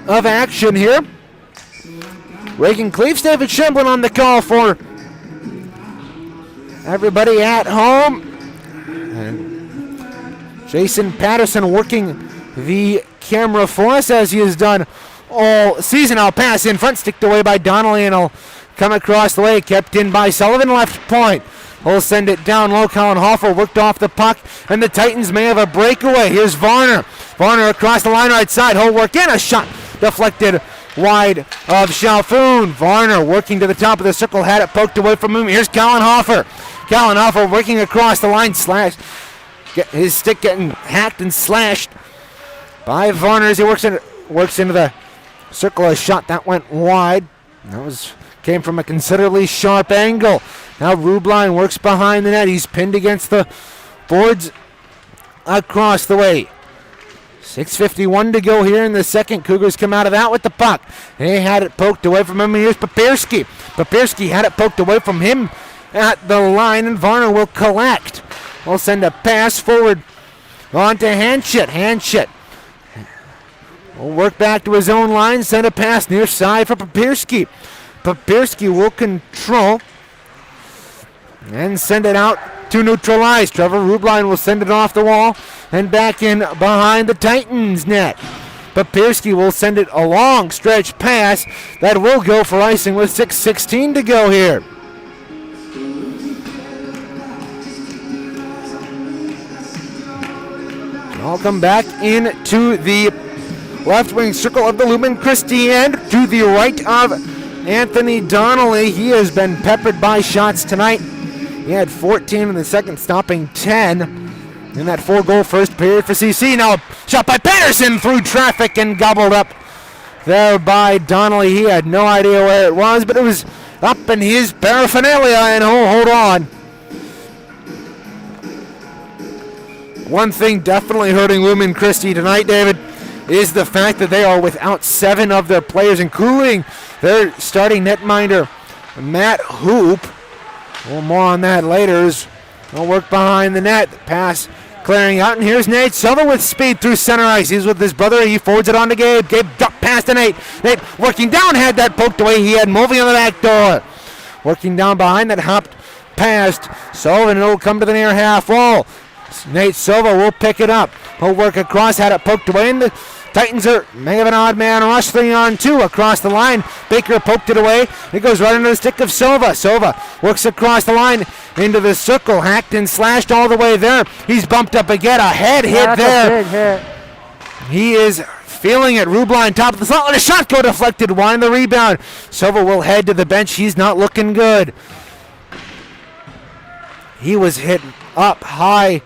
of action here. Reagan Cleaves, David Shimblin on the call for everybody at home. And Jason Patterson working the camera for us as he has done all season. I'll pass in front, sticked away by Donnelly, and he'll come across the way, kept in by Sullivan, left point. He'll send it down low. Colin Hoffer worked off the puck, and the Titans may have a breakaway. Here's Varner. Varner across the line right side. He'll work in. A shot deflected wide of Chalfoun. Varner working to the top of the circle, had it poked away from him. Here's Colin Hoffer. Colin Hoffer working across the line, his stick getting hacked and slashed by Varner as he works into the circle. A shot that went wide. That came from a considerably sharp angle. Now Rubline works behind the net. He's pinned against the boards across the way. 6:51 to go here in the second. Cougars come out of that with the puck. They had it poked away from him. Here's Papirski. Papirski had it poked away from him at the line, and Varner will collect. We'll send a pass forward on to Hanshit. Will work back to his own line, send a pass near side for Papirski. Papirski will control and send it out to neutralize. Trevor Rubline will send it off the wall and back in behind the Titans net. Papirski will send it a long stretch pass that will go for icing with 6:16 to go here. I'll come back into the left wing circle of the Lumen Christi end to the right of Anthony Donnelly. He has been peppered by shots tonight. He had 14 in the second, stopping 10 in that 4-goal first period for CC. Now a shot by Patterson through traffic and gobbled up there by Donnelly. He had no idea where it was, but it was up in his paraphernalia, and hold on. One thing definitely hurting Lumen Christi tonight, David, is the fact that they are without 7 of their players, including their starting netminder, Matt Hoop. Well, more on that later. We'll work behind the net. The pass clearing out, and here's Nate Silva with speed through center ice. He's with his brother. He forwards it on to Gabe. Gabe dropped past to Nate. Nate working down, had that poked away. He had Mulvey on the back door. Working down behind that, hopped past Sullivan. It'll come to the near half wall. Nate Silva will pick it up. He'll work across, had it poked away, and the Titans may have an odd man rush 3-on-2 across the line. Baker poked it away. It goes right into the stick of Silva. Silva works across the line into the circle. Hacked and slashed all the way there. He's bumped up again. A head hit there. A big hit. He is feeling it. Rubline top of the slot. Let a shot go deflected. Wine the rebound. Silva will head to the bench. He's not looking good. He was hit up high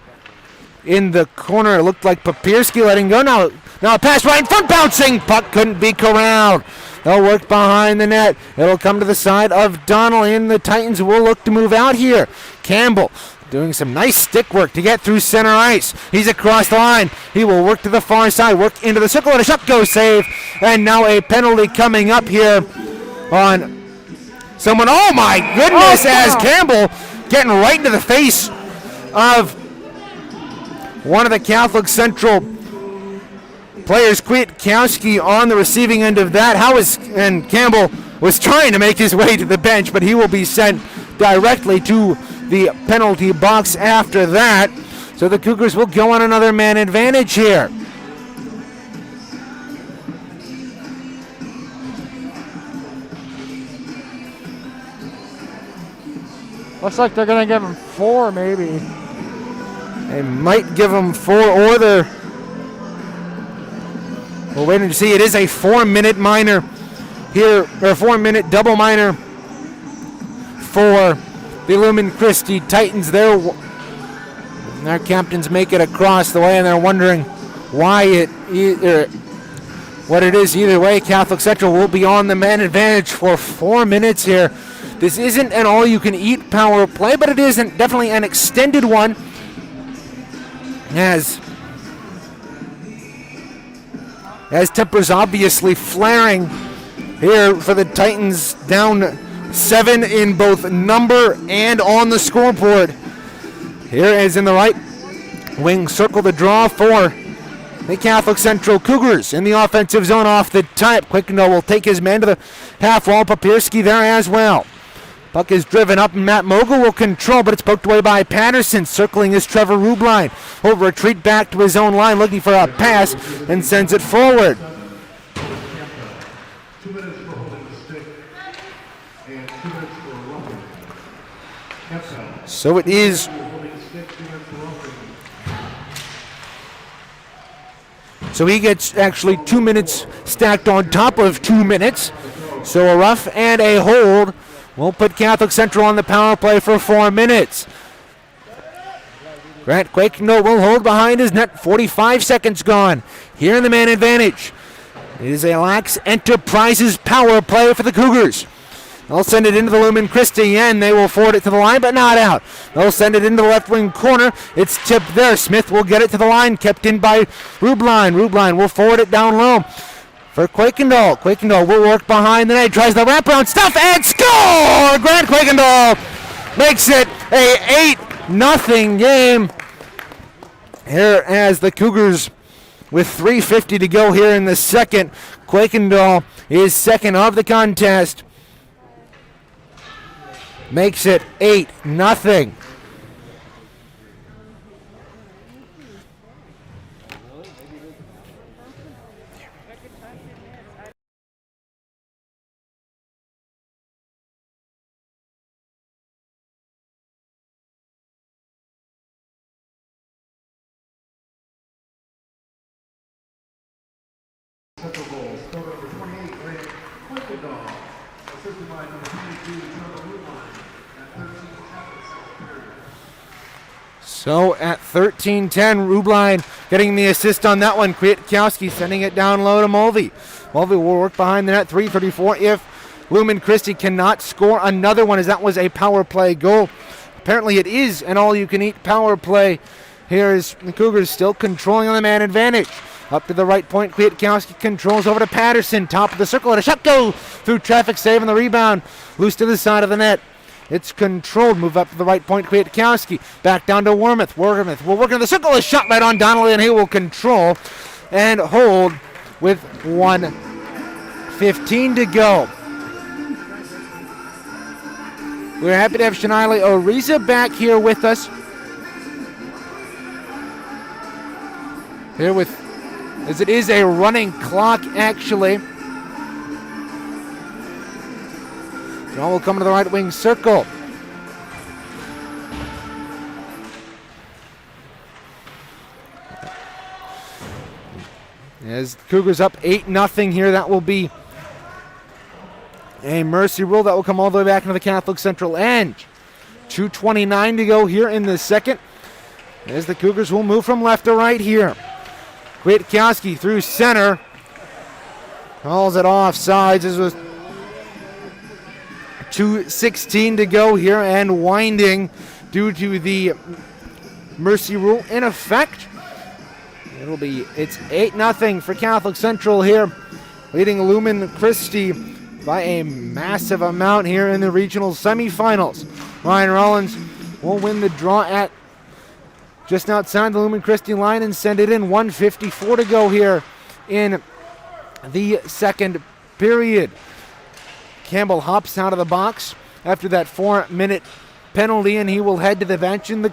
in the corner. It looked like Papirski letting go. Now a pass right in front, bouncing. Puck couldn't be corralled. They'll work behind the net. It'll come to the side of Donnelly, and the Titans will look to move out here. Campbell doing some nice stick work to get through center ice. He's across the line. He will work to the far side, work into the circle, and a shot go save. And now a penalty coming up here on someone. Oh my goodness, as Campbell getting right into the face of one of the Catholic Central players. Kwiatkowski on the receiving end of that. And Campbell was trying to make his way to the bench, but he will be sent directly to the penalty box after that. So the Cougars will go on another man advantage here. Looks like they're going to give him 4, maybe. They might give him 4, or they're... We're waiting to see. It is a 4-minute minor here, or 4-minute double minor for the Lumen Christi Titans. Their captains make it across the way, and they're wondering why what it is. Either way, Catholic Central will be on the man advantage for 4 minutes here. This isn't an all-you-can-eat power play, but it is definitely an extended one. As tempers obviously flaring here for the Titans, down 7 in both number and on the scoreboard. Here is in the right wing circle the draw for the Catholic Central Cougars in the offensive zone off the tip. Quickno will take his man to the half wall. Papirski there as well. Puck is driven up, and Matt Mogul will control, but it's poked away by Patterson. Circling is Trevor Rubline. Will retreat back to his own line, looking for a pass, and sends it forward. 2 minutes for holding the stick and 2 minutes for roughing. So it is So he gets actually 2 minutes stacked on top of 2 minutes. So a rough and a hold will put Catholic Central on the power play for 4 minutes. Grant Quakeno will hold behind his net. 45 seconds gone. Here in the man advantage. It is a Lax Enterprises power play for the Cougars. They'll send it into the Lumen Christi end. They will forward it to the line, but not out. They'll send it into the left wing corner. It's tipped there. Smith will get it to the line, kept in by Rubline. Rubline will forward it down low. for Quakendall. Quakendall will work behind the net, tries the wraparound stuff, and score! Grant Quakendall makes it a 8-0 game. Here as the Cougars, with 3:50 to go here in the second, Quakendall is second of the contest. Makes it 8-0. Central goals. Scorer number 28, Grant Quakendall. Assisted by number 22, Trevor Lumen at 13 period. So at 13-10, Rubline getting the assist on that one. Kwiatkowski sending it down low to Mulvey. Mulvey will work behind the net, 3:34 if Lumen Christi cannot score another one, as that was a power play goal. Apparently it is an all-you-can-eat power play. Here is the Cougars still controlling on the man advantage. Up to the right point, Kwiatkowski controls over to Patterson. Top of the circle, and a shot go through traffic, saving the rebound. Loose to the side of the net. It's controlled. Move up to the right point, Kwiatkowski. Back down to Wormuth. Wormuth will work in the circle. A shot right on Donnelly, and he will control and hold with 1:15 to go. We're happy to have Shanile Oriza back here with us. Here with, as it is a running clock, actually. John will come to the right wing circle. As the Cougars up 8-0 here, that will be a mercy rule that will come all the way back into the Catholic Central end. 2:29 to go here in the second, as the Cougars will move from left to right here. Kwiatkowski through center. Calls it offsides as with 2:16 to go here, and winding due to the mercy rule in effect. It's 8-0 for Catholic Central here, leading Lumen Christi by a massive amount here in the regional semifinals. Ryan Rollins will win the draw at just outside the Lumen Christi line and send it in. 1:54 to go here in the second period. Campbell hops out of the box after that 4-minute penalty, and he will head to the bench, and the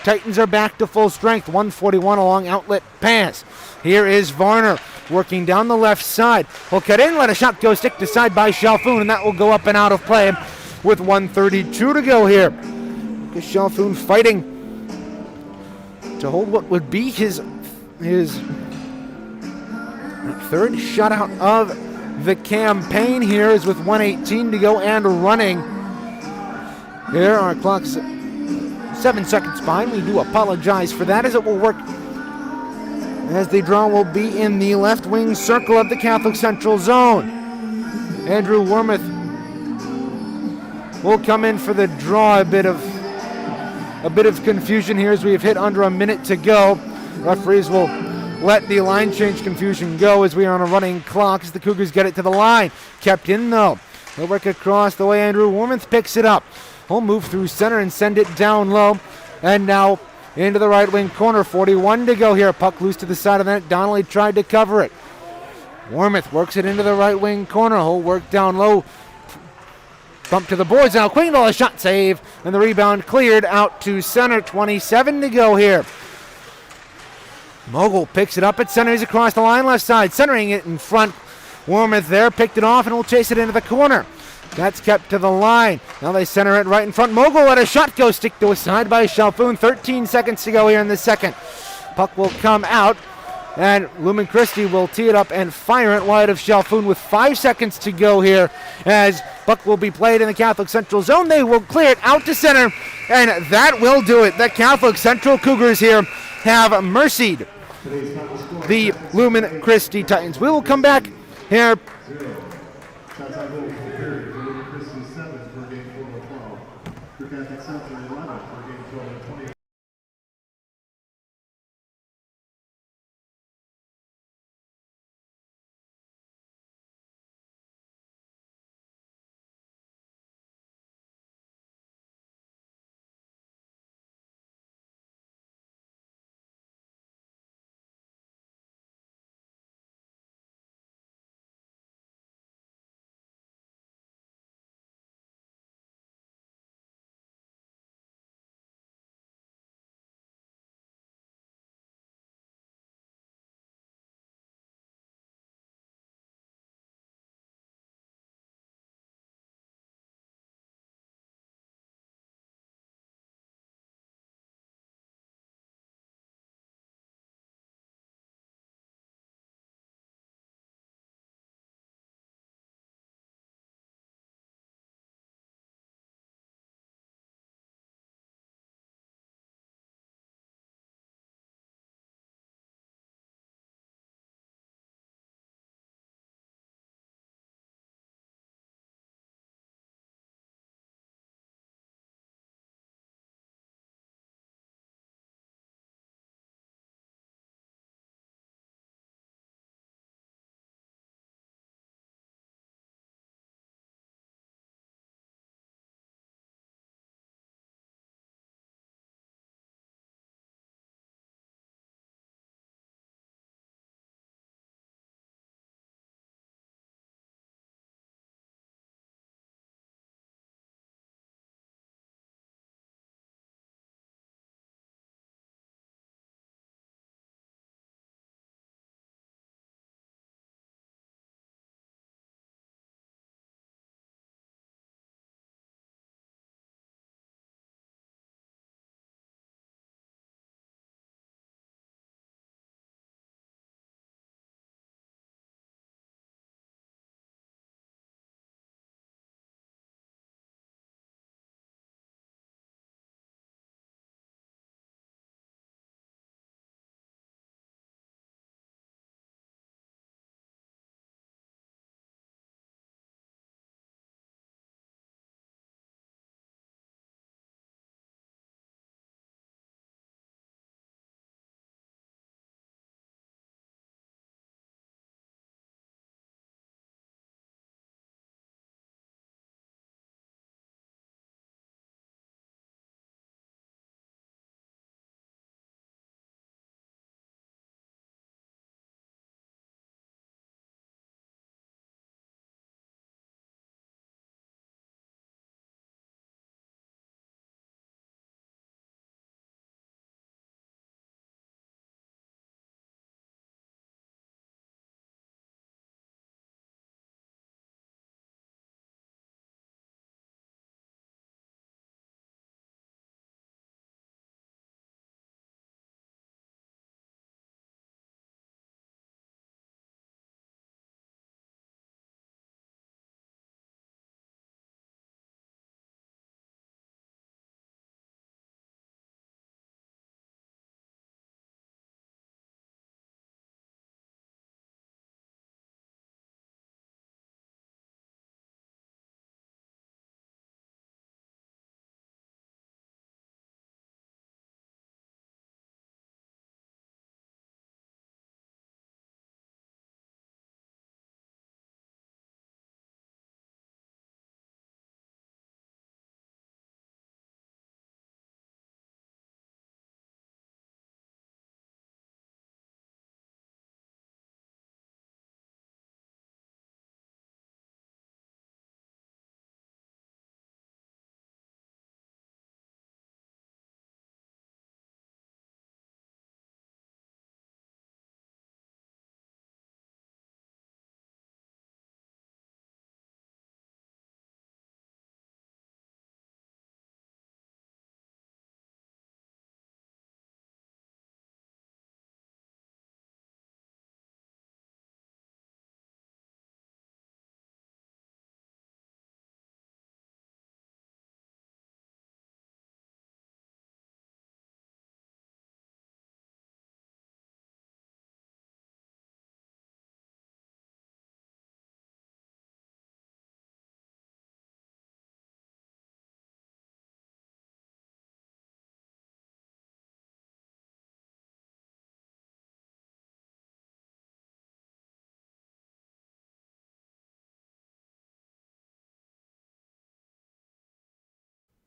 Titans are back to full strength. 1:41 along outlet pass. Here is Varner working down the left side. Will cut in, let a shot go stick to side by Chalfoun, and that will go up and out of play with 1:32 to go here. Chalfoun fighting to hold what would be his third shutout of the campaign here, is with 1:18 to go and running. Here our clock's 7 seconds behind. We do apologize for that, as it will work as the draw will be in the left wing circle of the Catholic Central zone. Andrew Wormuth will come in for the draw. A bit of confusion here as we have hit under a minute to go. Referees will let the line change confusion go as we are on a running clock as the Cougars get it to the line. Kept in though. They'll work across the way. Andrew Wormuth picks it up. He'll move through center and send it down low. And now into the right wing corner. 41 to go here. Puck loose to the side of the net. Donnelly tried to cover it. Wormuth works it into the right wing corner. He'll work down low. Bump to the boards now. Queenville, a shot save. And the rebound cleared out to center. 27 to go here. Mogul picks it up at center. He's across the line left side. Centering it in front. Wormuth there. Picked it off and will chase it into the corner. That's kept to the line. Now they center it right in front. Mogul let a shot go stick to a side by Chalfoun. 13 seconds to go here in the second. Puck will come out, and Lumen Christi will tee it up and fire it wide of Chalfoun with 5 seconds to go here, as puck will be played in the Catholic Central zone. They will clear it out to center, and that will do it. The Catholic Central Cougars here have mercied the Lumen Christi Titans. We will come back here. Southside goal for the period. Lumen Christi 7 for game 12. For Catholic Central 11 for game 12.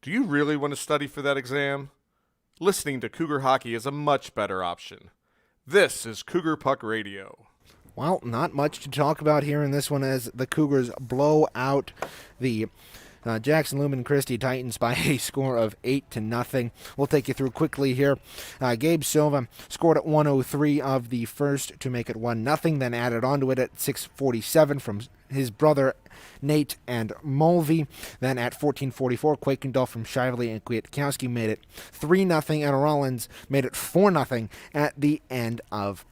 Do you really want to study for that exam? Listening to Cougar Hockey is a much better option. This is Cougar Puck Radio. Well, not much to talk about here in this one as the Cougars blow out the Jackson Lumen Christi Titans by a score of 8-0. We'll take you through quickly here. Gabe Silva scored at 1:03 of the first to make it 1-0, then added onto it at 6:47 from his brother Nate and Mulvey. Then at 14:44, Quakendall from Shively and Kwiatkowski made it 3-0, and Rollins made it 4-0 at the end of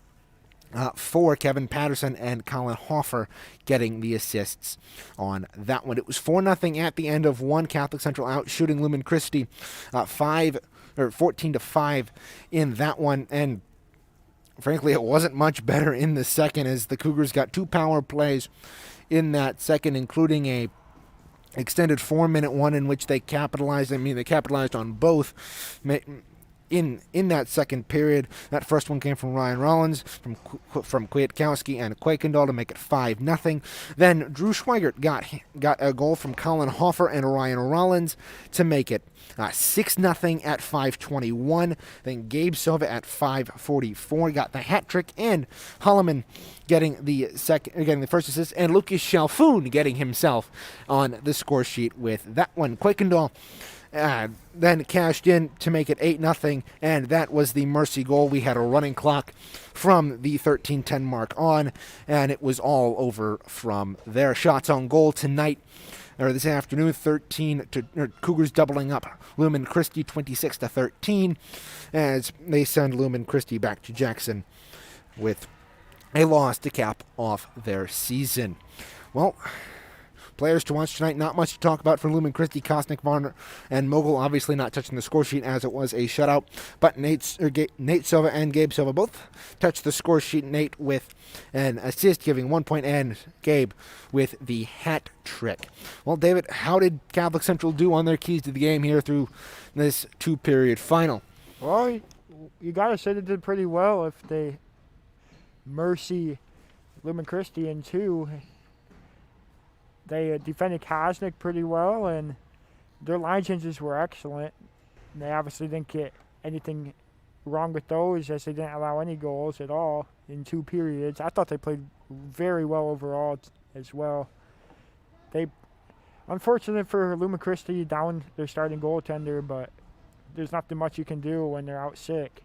for Kevin Patterson and Colin Hoffer getting the assists on that one. It was 4-0 at the end of one. Catholic Central out shooting Lumen Christi 14-5 in that one, and frankly it wasn't much better in the second as the Cougars got 2 power plays in that second, including a extended 4-minute one in which they capitalized. They capitalized on both in that second period. That first one came from Ryan Rollins, from Kwiatkowski and Quakendall to make it 5-0. Then Drew Schweigert got a goal from Colin Hoffer and Ryan Rollins to make it 6-0 at 5:21. Then Gabe Silva at 5:44 got the hat trick, and Holloman getting the first assist, and Lucas Chalfoun getting himself on the score sheet with that one. Quakendall then cashed in to make it 8-0, and that was the mercy goal. We had a running clock from the 13:10 mark on, and it was all over from there. Shots on goal tonight, or this afternoon, Cougars doubling up Lumen Christi 26-13, as they send Lumen Christi back to Jackson with a loss to cap off their season. Well, players to watch tonight, not much to talk about for Lumen Christi. Kosnick, Varner, and Mogul obviously not touching the score sheet as it was a shutout, but Nate Silva and Gabe Silva both touched the score sheet. Nate with an assist, giving 1 point, and Gabe with the hat trick. Well, David, how did Catholic Central do on their keys to the game here through this 2-period final? Well, you got to say they did pretty well if they mercy Lumen Christi in 2. They defended Kosnick pretty well, and their line changes were excellent. They obviously didn't get anything wrong with those, as they didn't allow any goals at all in 2 periods. I thought they played very well overall as well. Unfortunate for Lumen Christi, down their starting goaltender, but there's nothing much you can do when they're out sick.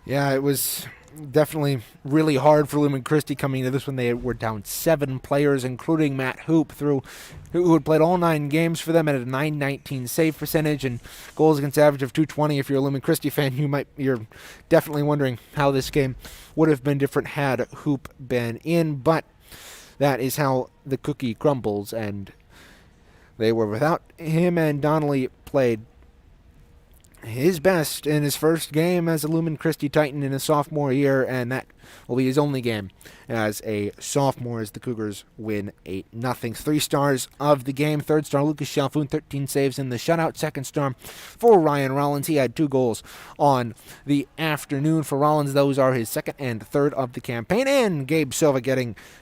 Yeah, it was definitely really hard for Lumen Christi coming into this one. They were down 7 players, including Matt Hoop, who had played all 9 games for them at a .919 save percentage and goals against average of .220. If you're a Lumen Christi fan, you're definitely wondering how this game would have been different had Hoop been in, but that is how the cookie crumbles, and they were without him, and Donnelly played his best in his first game as a Lumen Christi Titan in his sophomore year, and that will be his only game as a sophomore as the Cougars win 8-0. 3 stars of the game. 3rd star, Lucas Chalfoun, 13 saves in the shutout. 2nd star for Ryan Rollins. He had 2 goals on the afternoon for Rollins. Those are his 2nd and 3rd of the campaign. And Gabe Silva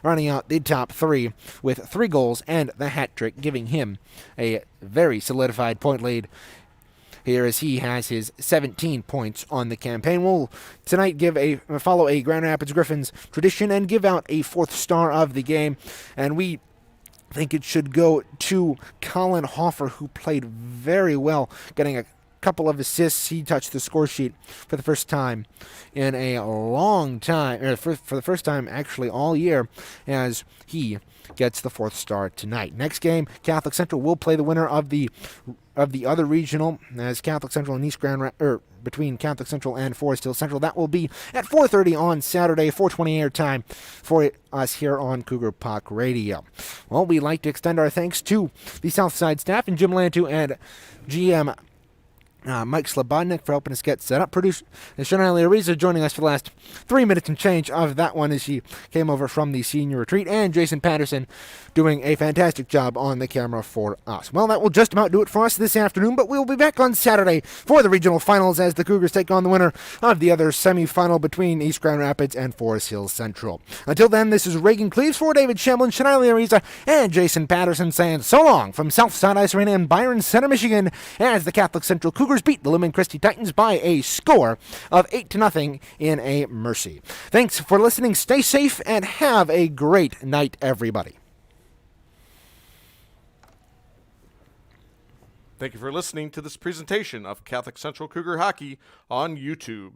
running out the top 3 with 3 goals and the hat trick, giving him a very solidified point lead here as he has his 17 points on the campaign. We'll tonight follow a Grand Rapids Griffins tradition and give out a 4th star of the game, and we think it should go to Colin Hoffer, who played very well, getting a couple of assists. He touched the score sheet for the first time in a long time, or for the first time actually all year, as he gets the 4th star tonight. Next game, Catholic Central will play the winner of the other regional, as Catholic Central and East between Catholic Central and Forest Hill Central. That will be at 4:30 on Saturday, 4:20 air time for us here on Cougar Puck Radio. Well, we'd like to extend our thanks to the Southside staff and Jim Lantu and GM Mike Slobodnik for helping us get set up. Producer Shanae Ariza joining us for the last 3 minutes and change of that one as she came over from the senior retreat. And Jason Patterson doing a fantastic job on the camera for us. Well, that will just about do it for us this afternoon, but we'll be back on Saturday for the regional finals as the Cougars take on the winner of the other semifinal between East Grand Rapids and Forest Hills Central. Until then, this is Reagan Cleaves for David Shamlin, Shanae Ariza, and Jason Patterson saying so long from Southside Ice Arena in Byron Center, Michigan, as the Catholic Central Cougars beat the Lumen Christi Titans by a score of 8-0 in a mercy. Thanks for listening. Stay safe and have a great night, everybody. Thank you for listening to this presentation of Catholic Central Cougar Hockey on YouTube.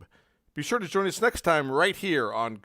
Be sure to join us next time right here on